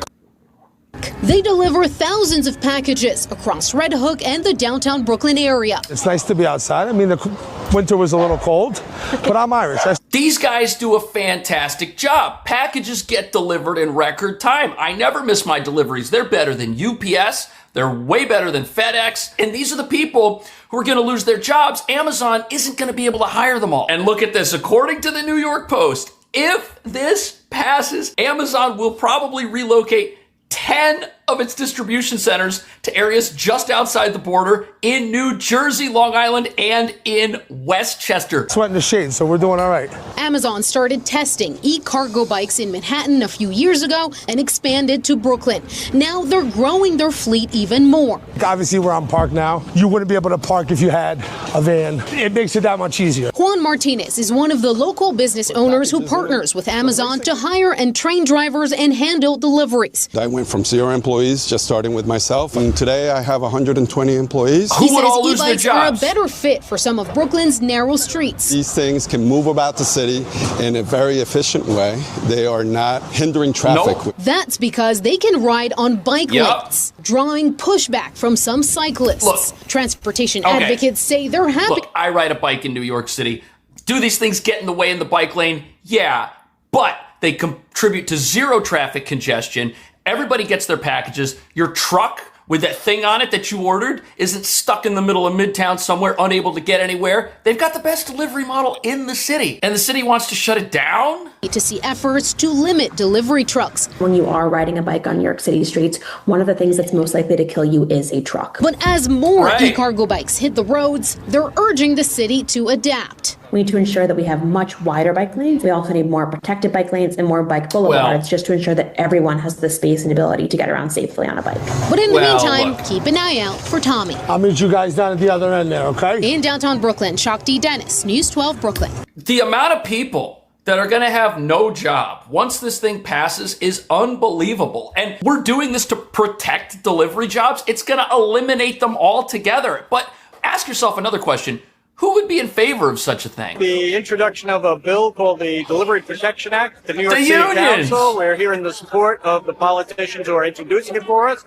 they deliver thousands of packages across Red Hook and the downtown Brooklyn area. It's nice to be outside. I mean, the winter was a little cold, but I'm Irish. These guys do a fantastic job. Packages get delivered in record time. I never miss my deliveries. They're better than UPS. They're way better than FedEx. And these are the people who are going to lose their jobs. Amazon isn't going to be able to hire them all. And look at this. According to the New York Post, if this passes, Amazon will probably relocate 10 of its distribution centers to areas just outside the border in New Jersey, Long Island, and in Westchester. Sweating the shades, so we're doing all right. Amazon started testing e-cargo bikes in Manhattan a few years ago and expanded to Brooklyn. Now they're growing their fleet even more. Obviously, where I'm parked now, you wouldn't be able to park if you had a van. It makes it that much easier. Juan Martinez is one of the local business owners who partners with Amazon to hire and train drivers and handle deliveries. I went from 0 employees, just starting with myself, and today I have 120 employees. He says e-bikes are a better fit for some of Brooklyn's narrow streets. These things can move about the city in a very efficient way. They are not hindering traffic. That's because they can ride on bike lanes, drawing pushback from some cyclists. Look, transportation advocates say they're happy. Look, I ride a bike in New York City. Do these things get in the way in the bike lane? Yeah, but they contribute to zero traffic congestion. Everybody gets their packages. Your truck with that thing on it that you ordered isn't stuck in the middle of Midtown somewhere, unable to get anywhere. They've got the best delivery model in the city, and the city wants to shut it down? To see efforts to limit delivery trucks. When you are riding a bike on New York City streets, one of the things that's most likely to kill you is a truck. But as more e-cargo bikes hit the roads, they're urging the city to adapt. We need to ensure that we have much wider bike lanes. We also need more protected bike lanes and more bike boulevards just to ensure that everyone has the space and ability to get around safely on a bike. But in the meantime, keep an eye out for Tommy. I'll meet you guys down at the other end there, okay? In downtown Brooklyn, Ashaki Dennis, News 12 Brooklyn. The amount of people that are going to have no job once this thing passes is unbelievable. And we're doing this to protect delivery jobs. It's going to eliminate them altogether. But ask yourself another question. Who would be in favor of such a thing? The introduction of a bill called the Delivery Protection Act, the New York City Council. We're hearing the support of the politicians who are introducing it for us.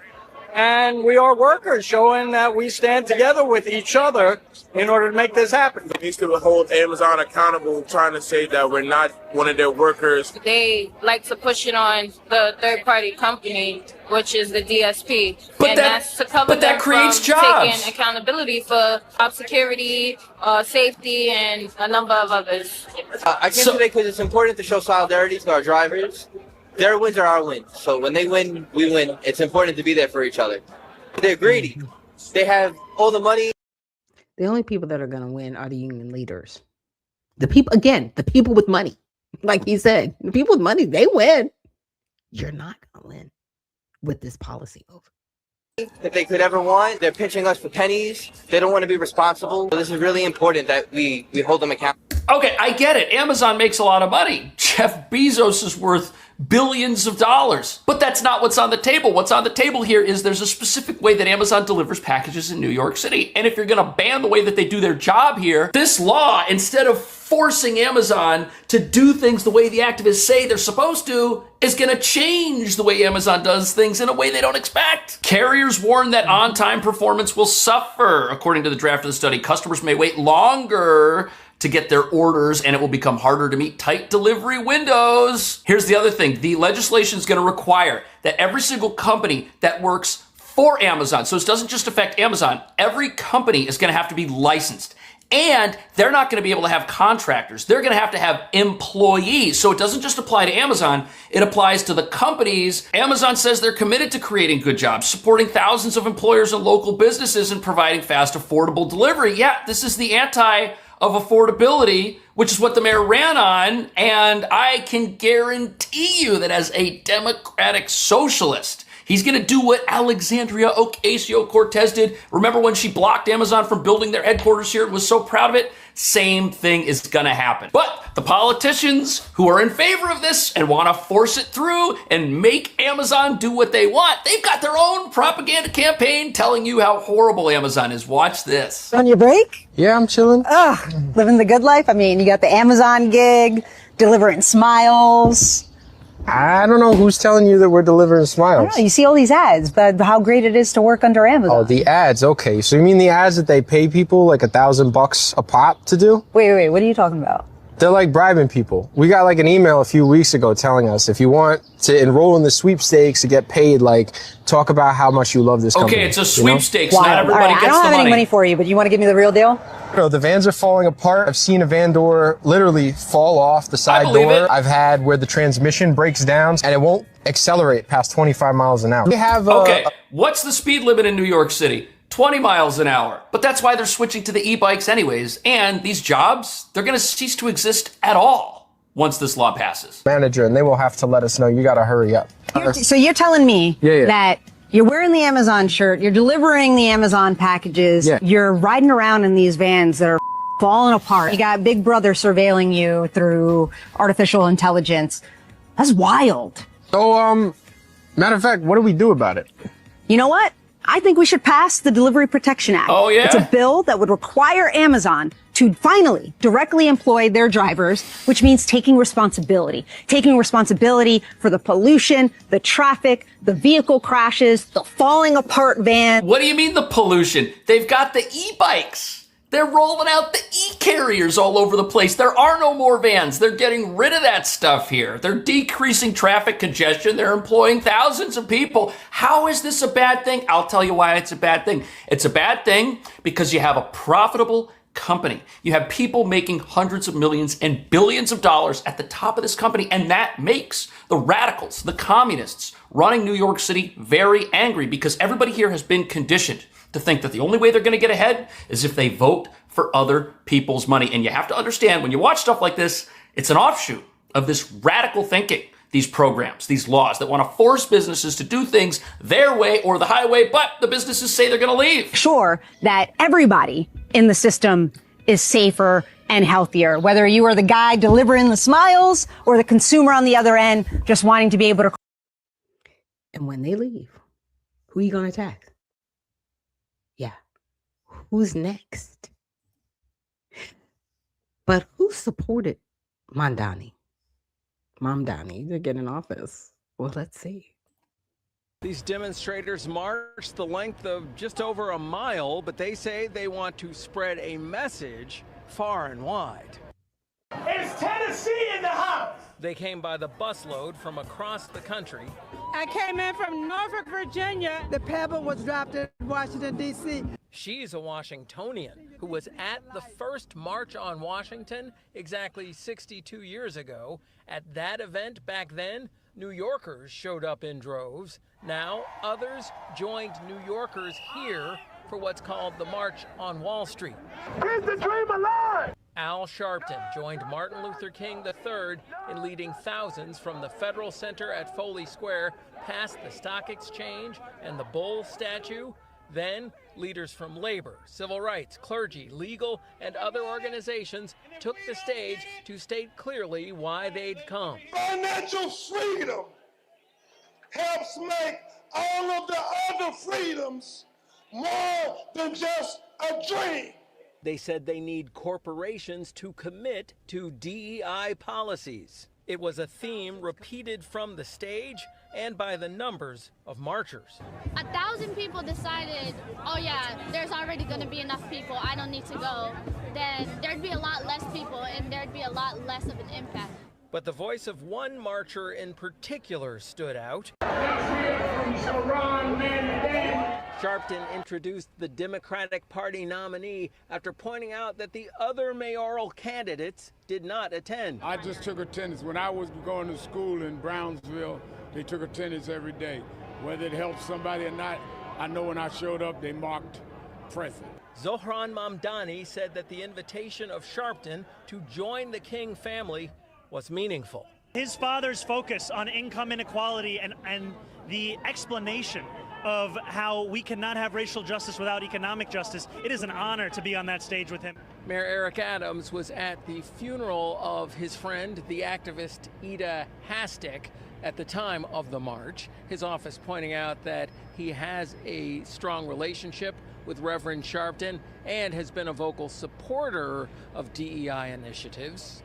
and we are workers, showing that we stand together with each other in order to make this happen. They need to hold Amazon accountable, trying to say that we're not one of their workers. They like to push it on the third-party company, which is the DSP. But and that- that's to cover but that them creates from jobs. taking accountability for job security, safety, and a number of others. I came today because it's important to show solidarity to our drivers. Their wins are our wins. So when they win, we win. It's important to be there for each other. They're greedy. They have all the money. The only people that are going to win are the union leaders. The people with money. Like he said, the people with money, they win. You're not going to win with this policy over. That they could ever want. They're pinching us for pennies. They don't want to be responsible. So this is really important that we hold them accountable. Okay, I get it. Amazon makes a lot of money. Jeff Bezos is worth billions of dollars. But that's not what's on the table. What's on the table here is there's a specific way that Amazon delivers packages in New York City. And if you're going to ban the way that they do their job here, this law, instead of forcing Amazon to do things the way the activists say they're supposed to, is going to change the way Amazon does things in a way they don't expect. Carriers warn that on-time performance will suffer. According to the draft of the study, customers may wait longer to get their orders, and it will become harder to meet tight delivery windows. Here's the other thing. The legislation is going to require that every single company that works for Amazon, so this doesn't just affect Amazon, every company is going to have to be licensed. And they're not going to be able to have contractors. They're going to have employees. So it doesn't just apply to Amazon. It applies to the companies. Amazon says they're committed to creating good jobs, supporting thousands of employers and local businesses, and providing fast, affordable delivery. Yeah, this is the anti of affordability, which is what the mayor ran on. And I can guarantee you that as a Democratic socialist, he's going to do what Alexandria Ocasio-Cortez did. Remember when she blocked Amazon from building their headquarters here and was so proud of it? Same thing is going to happen. But the politicians who are in favor of this and want to force it through and make Amazon do what they want, they've got their own propaganda campaign telling you how horrible Amazon is. Watch this. On your break? Yeah, I'm chilling. Living the good life. I mean, you got the Amazon gig, delivering smiles. I don't know who's telling you that we're delivering I smiles. don't know, you see all these ads, but how great it is to work under Amazon. Oh, the ads. Okay. So you mean the ads that they pay people like $1,000 a pop to do? Wait, what are you talking about? They're like bribing people. We got like an email a few weeks ago telling us if you want to enroll in the sweepstakes to get paid, like talk about how much you love this company. Okay, it's a you know? sweepstakes. Not everybody All right, gets I don't the have any money for you, but you want to give me the real deal? No, the vans are falling apart. I've seen a van door literally fall off the side believe door. it. I've had where the transmission breaks down and it won't accelerate past 25 miles an hour. We have Okay, what's the speed limit in New York City? 20 miles an hour. But that's why they're switching to the e-bikes anyways. And these jobs, they're going to cease to exist at all once this law passes. manager, and they will have to let us know you got to hurry up. So you're telling me Yeah. that you're wearing the Amazon shirt, you're delivering the Amazon packages, Yeah. you're riding around in these vans that are falling apart. You got Big Brother surveilling you through artificial intelligence. That's wild. So, matter of fact, what do we do about it? You know what? I think we should pass the Delivery Protection Act. Oh, yeah? It's a bill that would require Amazon to finally directly employ their drivers, which means taking responsibility for the pollution, the traffic, the vehicle crashes, the falling apart van. What do you mean the pollution? They've got the e-bikes. They're rolling out the e-carriers all over the place. There are no more vans. They're getting rid of that stuff here. They're decreasing traffic congestion. They're employing thousands of people. How is this a bad thing? I'll tell you why it's a bad thing. It's a bad thing because you have a profitable company. You have people making hundreds of millions and billions of dollars at the top of this company, and that makes the radicals, the communists running New York City very angry because everybody here has been conditioned to think that the only way they're going to get ahead is if they vote for other people's money. And you have to understand, when you watch stuff like this, it's an offshoot of this radical thinking, these programs, these laws that want to force businesses to do things their way or the highway, but the businesses say they're going to leave. Sure that everybody in the system is safer and healthier, whether you are the guy delivering the smiles or the consumer on the other end just wanting to be able to. And when they leave, who are you going to attack? Yeah. Who's next? But who supported Mamdani to get in office? Well, let's see. These demonstrators marched the length of just over a mile, but they say they want to spread a message far and wide. It's Tennessee in the house! They came by the busload from across the country. I came in from Norfolk, Virginia. The pebble was dropped in Washington, D.C. She's a Washingtonian who was at the first March on Washington exactly 62 years ago. At that event back then, New Yorkers showed up in droves. Now, others joined New Yorkers here for what's called the March on Wall Street. Keep the dream alive! Al Sharpton joined Martin Luther King III in leading thousands from the Federal Center at Foley Square past the Stock Exchange and the Bull statue. Then, leaders from labor, civil rights, clergy, legal, and other organizations took the stage to state clearly why they'd come. Financial freedom helps make all of the other freedoms more than just a dream. They said they need corporations to commit to DEI policies. It was a theme repeated from the stage and by the numbers of marchers. 1,000 people decided, oh yeah, there's already going to be enough people, I don't need to go. Then there'd be a lot less people and there'd be a lot less of an impact. But the voice of one marcher in particular stood out. Sharpton introduced the Democratic Party nominee after pointing out that the other mayoral candidates did not attend. I just took attendance. When I was going to school in Brownsville, they took attendance every day. Whether it helped somebody or not, I know when I showed up, they marked present. Zohran Mamdani said that the invitation of Sharpton to join the King family was meaningful. His father's focus on income inequality and the explanation of how we cannot have racial justice without economic justice, it is an honor to be on that stage with him. Mayor Eric Adams was at the funeral of his friend, the activist Ida Hastic, at the time of the march. His office pointing out that he has a strong relationship with Reverend Sharpton and has been a vocal supporter of DEI initiatives.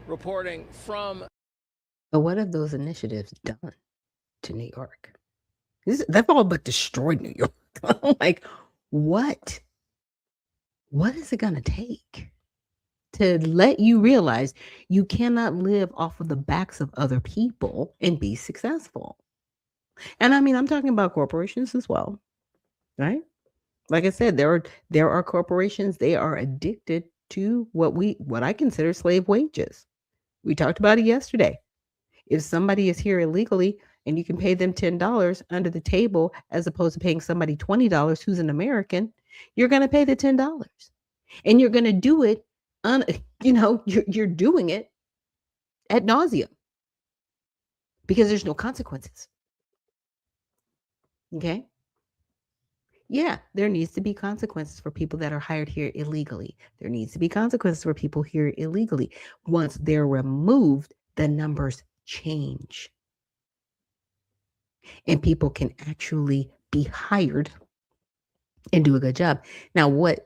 Reporting from... But what have those initiatives done to New York? They've all but destroyed New York. I'm like, what? What is it going to take to let you realize you cannot live off of the backs of other people and be successful? And I mean, I'm talking about corporations as well, right? Like I said, there are corporations, they are addicted to what I consider slave wages. We talked about it yesterday. If somebody is here illegally and you can pay them $10 under the table as opposed to paying somebody $20 who's an American, you're going to pay the $10. And you're going to do it you're doing it ad nauseum because there's no consequences. Okay? Yeah, there needs to be consequences for people that are hired here illegally. There needs to be consequences for people here illegally. Once they're removed, the numbers change. And people can actually be hired and do a good job. Now, what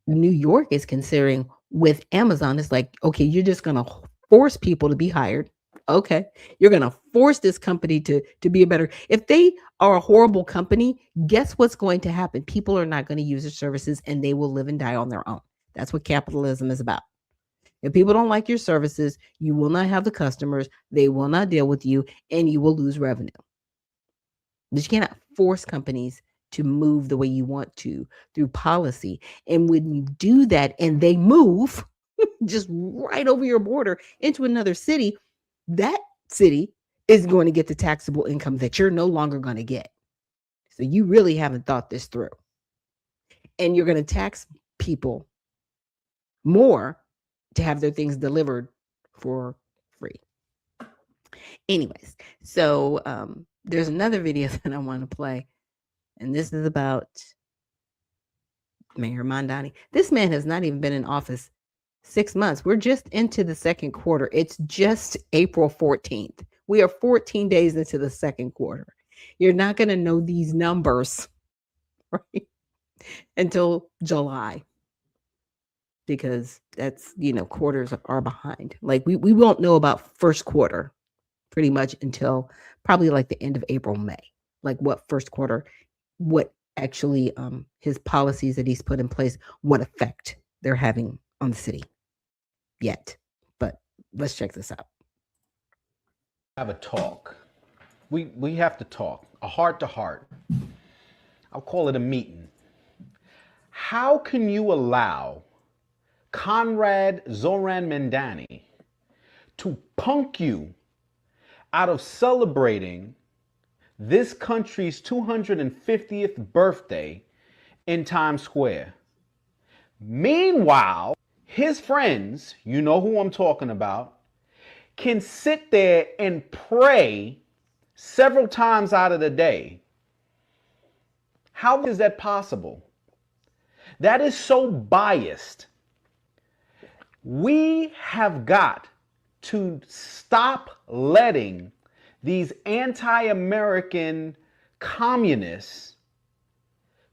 New York is considering with Amazon is like, okay, you're just going to force people to be hired. Okay, you're going to force this company to be a better. If they are a horrible company, guess what's going to happen? People are not going to use their services and they will live and die on their own. That's what capitalism is about. If people don't like your services, you will not have the customers, they will not deal with you, and you will lose revenue. But you cannot force companies to move the way you want to through policy. And when you do that and they move just right over your border into another city, that city is going to get the taxable income that you're no longer going to get. So you really haven't thought this through. And you're going to tax people more to have their things delivered for free. Anyways, so there's another video that I want to play. And this is about Mayor Mamdani. This man has not even been in office 6 months. We're just into the second quarter. It's just April 14th. We are 14 days into the second quarter. You're not going to know these numbers, right, until July, because that's, quarters are behind. Like we won't know about first quarter pretty much until probably like the end of April, May. Like what first quarter, what actually his policies that he's put in place, what effect they're having on the city yet. But let's check this out. Have a talk. We have to talk, a heart to heart. I'll call it a meeting. How can you allow Conrad Zoran Mandani to punk you out of celebrating this country's 250th birthday in Times Square? Meanwhile, his friends, you know who I'm talking about, can sit there and pray several times out of the day. How is that possible? That is so biased. We have got to stop letting these anti-American communists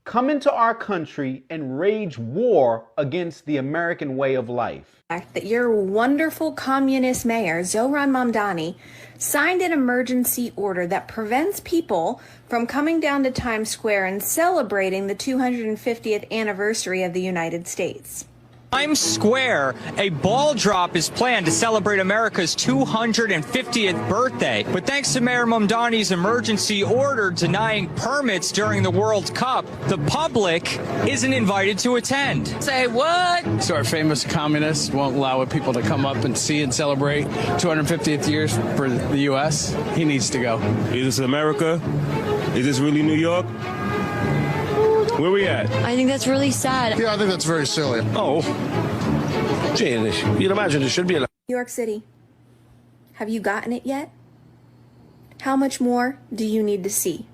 come into our country and wage war against the American way of life. That your wonderful communist mayor, Zoran Mamdani, signed an emergency order that prevents people from coming down to Times Square and celebrating the 250th anniversary of the United States. Times Square, a ball drop is planned to celebrate America's 250th birthday. But thanks to Mayor Mamdani's emergency order denying permits during the World Cup, the public isn't invited to attend. Say what? So our famous communist won't allow people to come up and see and celebrate 250th years for the U.S. He needs to go. Is this America? Is this really New York? Where we at? I think that's really sad. Yeah, I think that's very silly. Oh. You'd imagine it should be. New York City, have you gotten it yet? How much more do you need to see?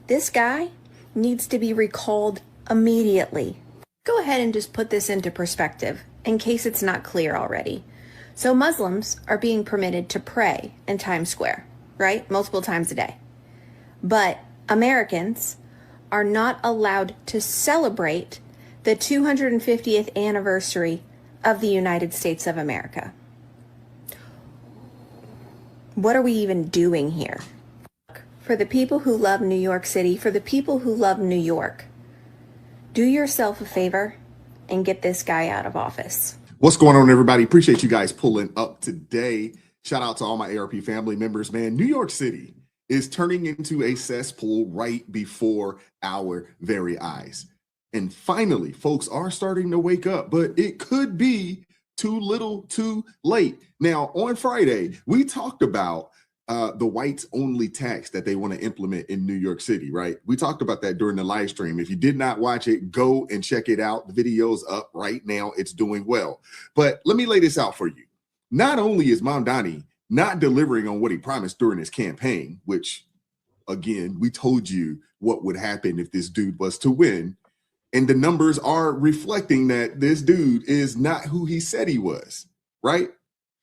This guy needs to be recalled immediately. Go ahead and just put this into perspective in case it's not clear already. So Muslims are being permitted to pray in Times Square, right? Multiple times a day. But Americans are not allowed to celebrate the 250th anniversary of the United States of America. What are we even doing here? For the people who love New York City, for the people who love New York, do yourself a favor and get this guy out of office. What's going on, everybody? Appreciate you guys pulling up today. Shout out to all my ARP family members, man. New York City is turning into a cesspool right before our very eyes. And finally, folks are starting to wake up, but it could be too little too late. Now, on Friday, we talked about the whites only tax that they want to implement in New York City, right? We talked about that during the live stream. If you did not watch it, go and check it out. The video's up right now. It's doing well. But let me lay this out for you. Not only is Mamdani not delivering on what he promised during his campaign, which, again, we told you what would happen if this dude was to win. And the numbers are reflecting that this dude is not who he said he was, right?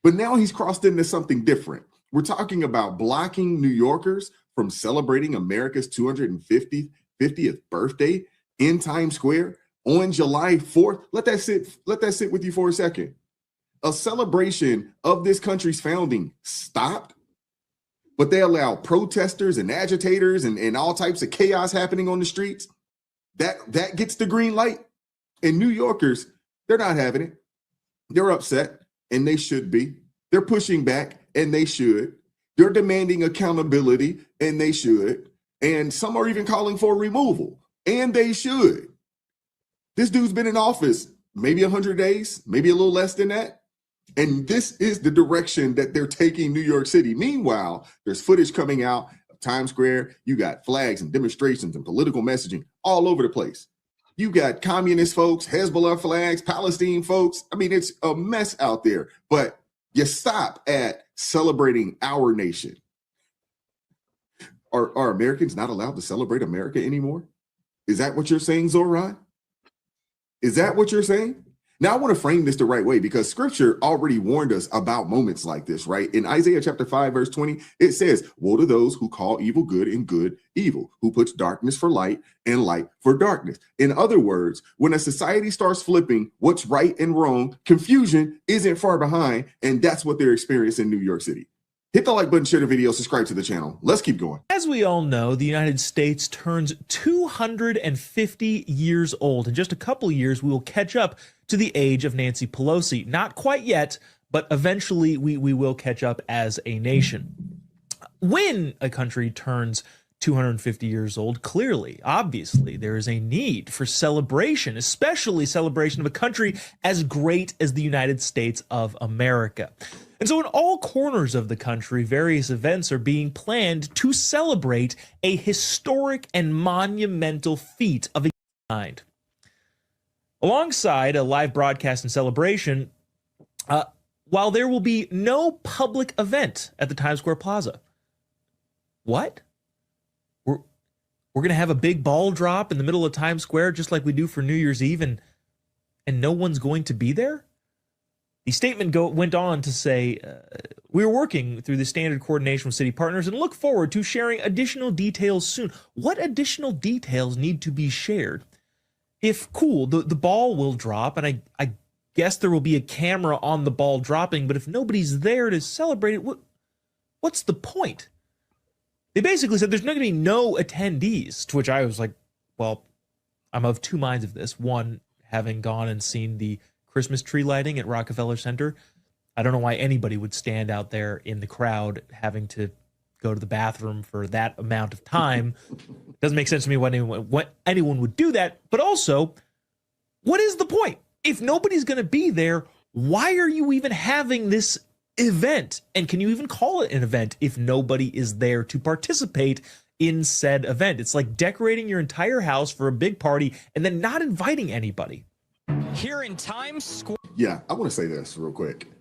But now he's crossed into something different. We're talking about blocking New Yorkers from celebrating America's 250th birthday in Times Square on July 4th. Let that sit with you for a second. A celebration of this country's founding stopped, but they allow protesters and agitators and all types of chaos happening on the streets. That gets the green light. And New Yorkers, they're not having it. They're upset, and they should be. They're pushing back, and they should. They're demanding accountability, and they should. And some are even calling for removal, and they should. This dude's been in office maybe 100 days, maybe a little less than that. And this is the direction that they're taking New York City. Meanwhile, there's footage coming out of Times Square. You got flags and demonstrations and political messaging all over the place. You got communist folks, Hezbollah flags, Palestine folks. I mean, it's a mess out there. But you stop at celebrating our nation. Are Americans not allowed to celebrate America anymore? Is that what you're saying, Zoran? Is that what you're saying? Now, I want to frame this the right way because scripture already warned us about moments like this, right? In Isaiah chapter 5, verse 20, it says, woe to those who call evil good and good evil, who puts darkness for light and light for darkness. In other words, when a society starts flipping what's right and wrong, confusion isn't far behind. And that's what they're experiencing in New York City. Hit the like button, share the video, subscribe to the channel. Let's keep going. As we all know, the United States turns 250 years old. In just a couple of years, we will catch up to the age of Nancy Pelosi. Not quite yet, but eventually we will catch up as a nation. When a country turns 250 years old, clearly, obviously, there is a need for celebration, especially celebration of a country as great as the United States of America. And so in all corners of the country, various events are being planned to celebrate a historic and monumental feat of a kind. Alongside a live broadcast and celebration, while there will be no public event at the Times Square Plaza. What? We're going to have a big ball drop in the middle of Times Square just like we do for New Year's Eve, and no one's going to be there? The statement went on to say, we are working through the standard coordination with city partners and look forward to sharing additional details soon. What additional details need to be shared? If cool, the ball will drop, and I guess there will be a camera on the ball dropping, but if nobody's there to celebrate it, what's the point? They basically said there's not going to be no attendees, to which I was like, well, I'm of two minds of this. One, having gone and seen the Christmas tree lighting at Rockefeller Center, I don't know why anybody would stand out there in the crowd having to go to the bathroom for that amount of time. Doesn't make sense to me why anyone would do that. But also, what is the point? If nobody's going to be there, why are you even having this event? And can you even call it an event if nobody is there to participate in said event? It's like decorating your entire house for a big party and then not inviting anybody. Here in Times Square. Yeah, I want to say this real quick.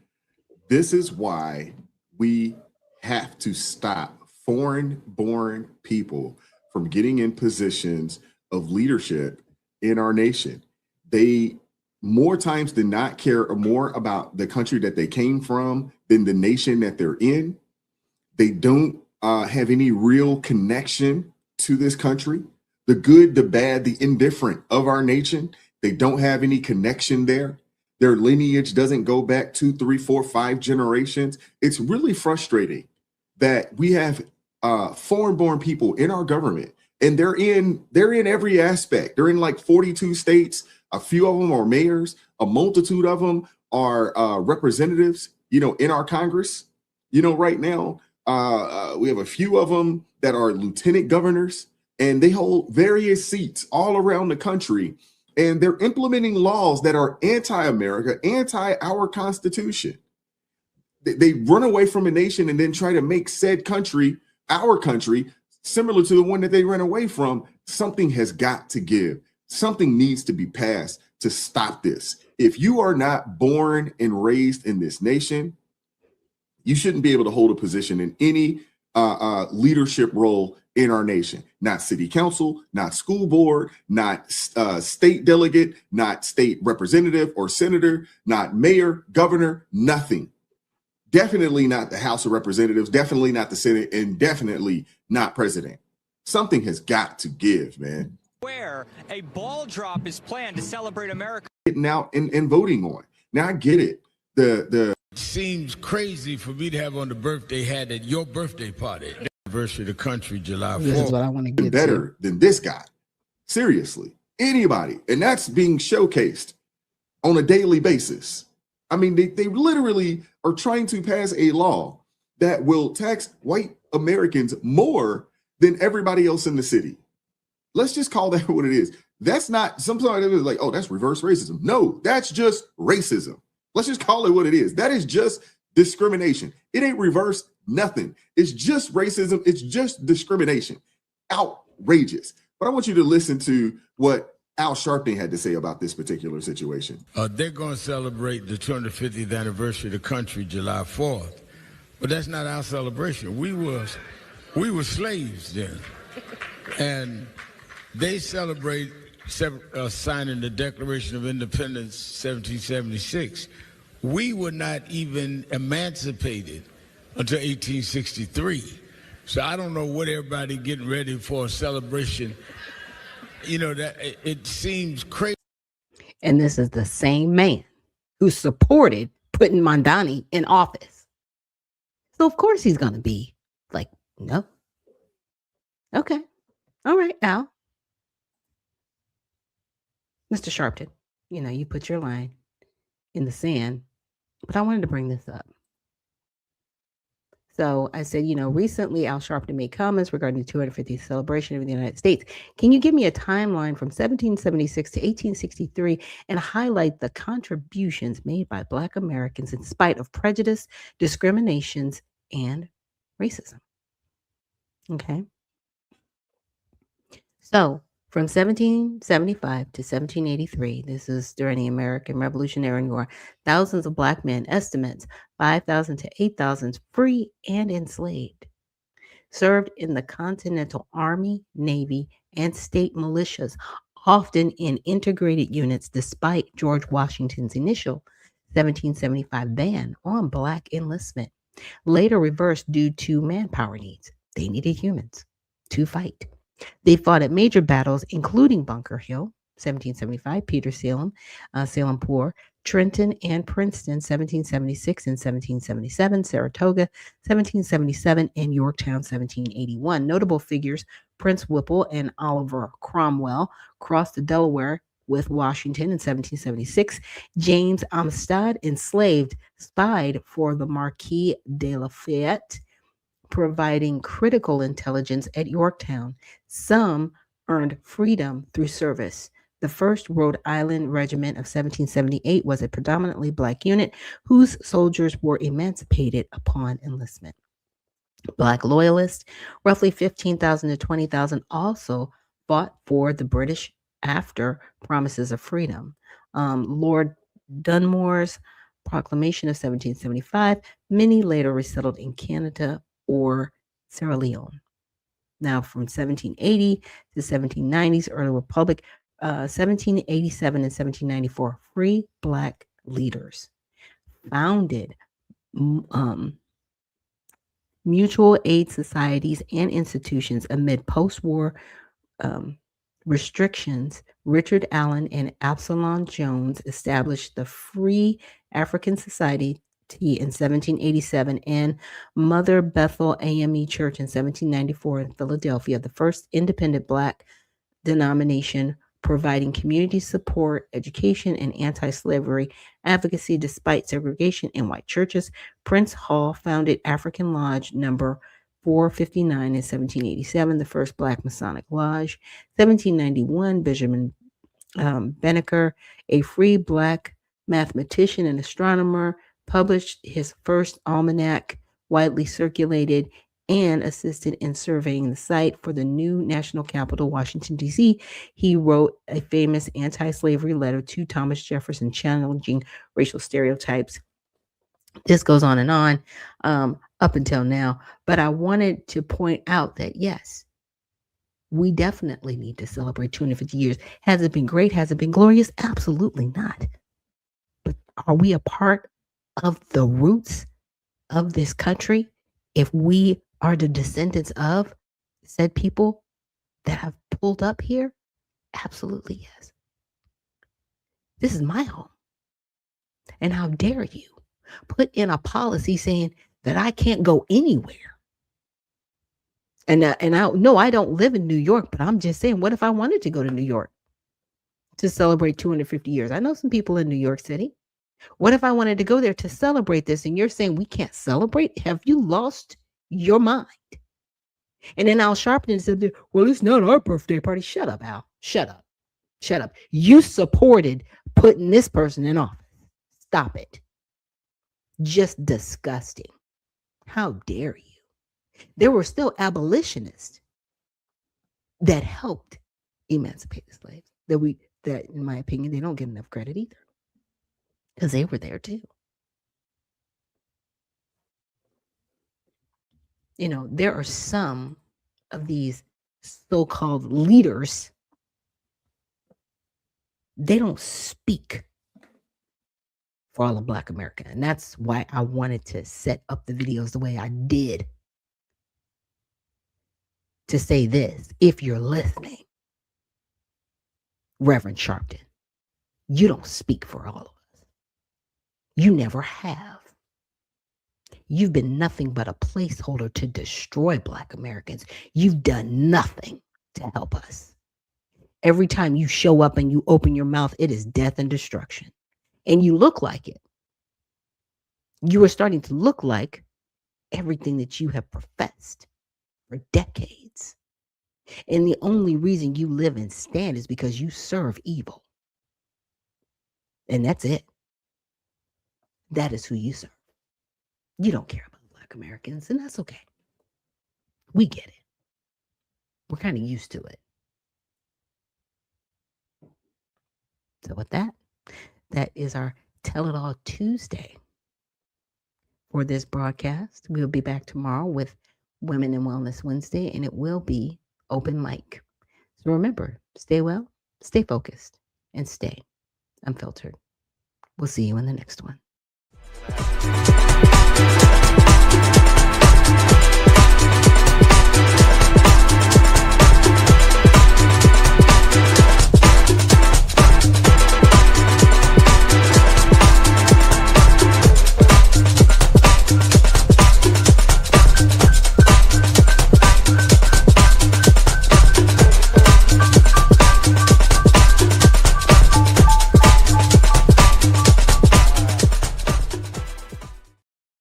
This is why we have to stop foreign-born people from getting in positions of leadership in our nation. They more times than not care more about the country that they came from than the nation that they're in. They don't have any real connection to this country, the good, the bad, the indifferent of our nation. They don't have any connection there. Their lineage doesn't go back 2, 3, 4, 5 generations. It's really frustrating that we have foreign-born people in our government, and they're in every aspect. They're in like 42 states. A few of them are mayors. A multitude of them are representatives, in our Congress. Right now, we have a few of them that are lieutenant governors, and they hold various seats all around the country. And they're implementing laws that are anti-America, anti our Constitution. They run away from a nation and then try to make said country, our country, similar to the one that they ran away from. Something has got to give. Something needs to be passed to stop this. If you are not born and raised in this nation, you shouldn't be able to hold a position in any leadership role in our nation. Not city council, not school board, not state delegate, not state representative or senator, not mayor, governor, nothing. Definitely not the House of Representatives, definitely not the Senate, and definitely not president. Something has got to give, man. Where a ball drop is planned to celebrate America. Getting out and voting on. Now I get it. The seems crazy for me to have on the birthday hat at your birthday party. Anniversary of the country, July 4th. This is what I want to get better than this guy. Seriously, anybody. And that's being showcased on a daily basis. I mean, they literally are trying to pass a law that will tax white Americans more than everybody else in the city. Let's just call that what it is. That's not, sometimes it's like, oh, that's reverse racism. No, that's just racism. Let's just call it what it is. That is just discrimination. It ain't reverse nothing. It's just racism. It's just discrimination. Outrageous. But I want you to listen to what Al Sharpton had to say about this particular situation. They're going to celebrate the 250th anniversary of the country, July 4th. But that's not our celebration. We were slaves then. And they celebrate signing the Declaration of Independence, 1776. We were not even emancipated until 1863. So I don't know what everybody getting ready for a celebration. That it seems crazy. And this is the same man who supported putting Mondani in office. So of course he's going to be like, no. Okay. All right, Al. Mr. Sharpton, you put your line in the sand, but I wanted to bring this up. So I said, recently Al Sharpton made comments regarding the 250th celebration of the United States. Can you give me a timeline from 1776 to 1863 and highlight the contributions made by Black Americans in spite of prejudice, discriminations, and racism? Okay. So from 1775 to 1783, this is during the American Revolutionary War, thousands of Black men, estimates 5,000 to 8,000 free and enslaved, served in the Continental Army, Navy, and state militias, often in integrated units, despite George Washington's initial 1775 ban on Black enlistment, later reversed due to manpower needs. They needed humans to fight. They fought at major battles, including Bunker Hill, 1775, Peter Salem, Salem-Poor, Trenton and Princeton, 1776 and 1777, Saratoga, 1777, and Yorktown, 1781. Notable figures, Prince Whipple and Oliver Cromwell crossed the Delaware with Washington in 1776. James Amistad, enslaved, spied for the Marquis de Lafayette, providing critical intelligence at Yorktown. Some earned freedom through service. The 1st Rhode Island Regiment of 1778 was a predominantly Black unit whose soldiers were emancipated upon enlistment. Black loyalists, roughly 15,000 to 20,000, also fought for the British after promises of freedom. Lord Dunmore's proclamation of 1775, many later resettled in Canada or Sierra Leone. Now, from 1780 to 1790s, early republic, 1787 and 1794, free Black leaders founded mutual aid societies and institutions amid post-war restrictions. Richard Allen and Absalom Jones established the Free African Society in 1787 and Mother Bethel AME Church in 1794 in Philadelphia, the first independent Black denomination providing community support, education, and anti-slavery advocacy despite segregation in white churches. Prince Hall founded African Lodge number 459 in 1787, the first Black Masonic Lodge. 1791, Benjamin Benneker, a free Black mathematician and astronomer, published his first almanac, widely circulated, and assisted in surveying the site for the new national capital, Washington, D.C. He wrote a famous anti-slavery letter to Thomas Jefferson challenging racial stereotypes. This goes on and on up until now. But I wanted to point out that, yes, we definitely need to celebrate 250 years. Has it been great? Has it been glorious? Absolutely not. But are we a part of the roots of this country if we are the descendants of said people that have pulled up here? Absolutely yes. This is my home. And how dare you put in a policy saying that I can't go anywhere? And I don't live in New York, but I'm just saying, what if I wanted to go to New York to celebrate 250 years? I know some people in New York City. What if I wanted to go there to celebrate this? And you're saying we can't celebrate? Have you lost your mind? And then Al Sharpton said, well, it's not our birthday party. Shut up, Al. Shut up. Shut up. You supported putting this person in office. Stop it. Just disgusting. How dare you? There were still abolitionists that helped emancipate the slaves. That, in my opinion, they don't get enough credit either, because they were there too. There are some of these so-called leaders, they don't speak for all of Black America. And that's why I wanted to set up the videos the way I did, to say this. If you're listening, Reverend Sharpton, you don't speak for all of us. You never have. You've been nothing but a placeholder to destroy Black Americans. You've done nothing to help us. Every time you show up and you open your mouth, it is death and destruction. And you look like it. You are starting to look like everything that you have professed for decades. And the only reason you live and stand is because you serve evil. And that's it. That is who you serve. You don't care about Black Americans, and that's okay. We get it. We're kind of used to it. So with that, that is our Tell It All Tuesday for this broadcast. We'll be back tomorrow with Women in Wellness Wednesday, and it will be open mic. So remember, stay well, stay focused, and stay unfiltered. We'll see you in the next one.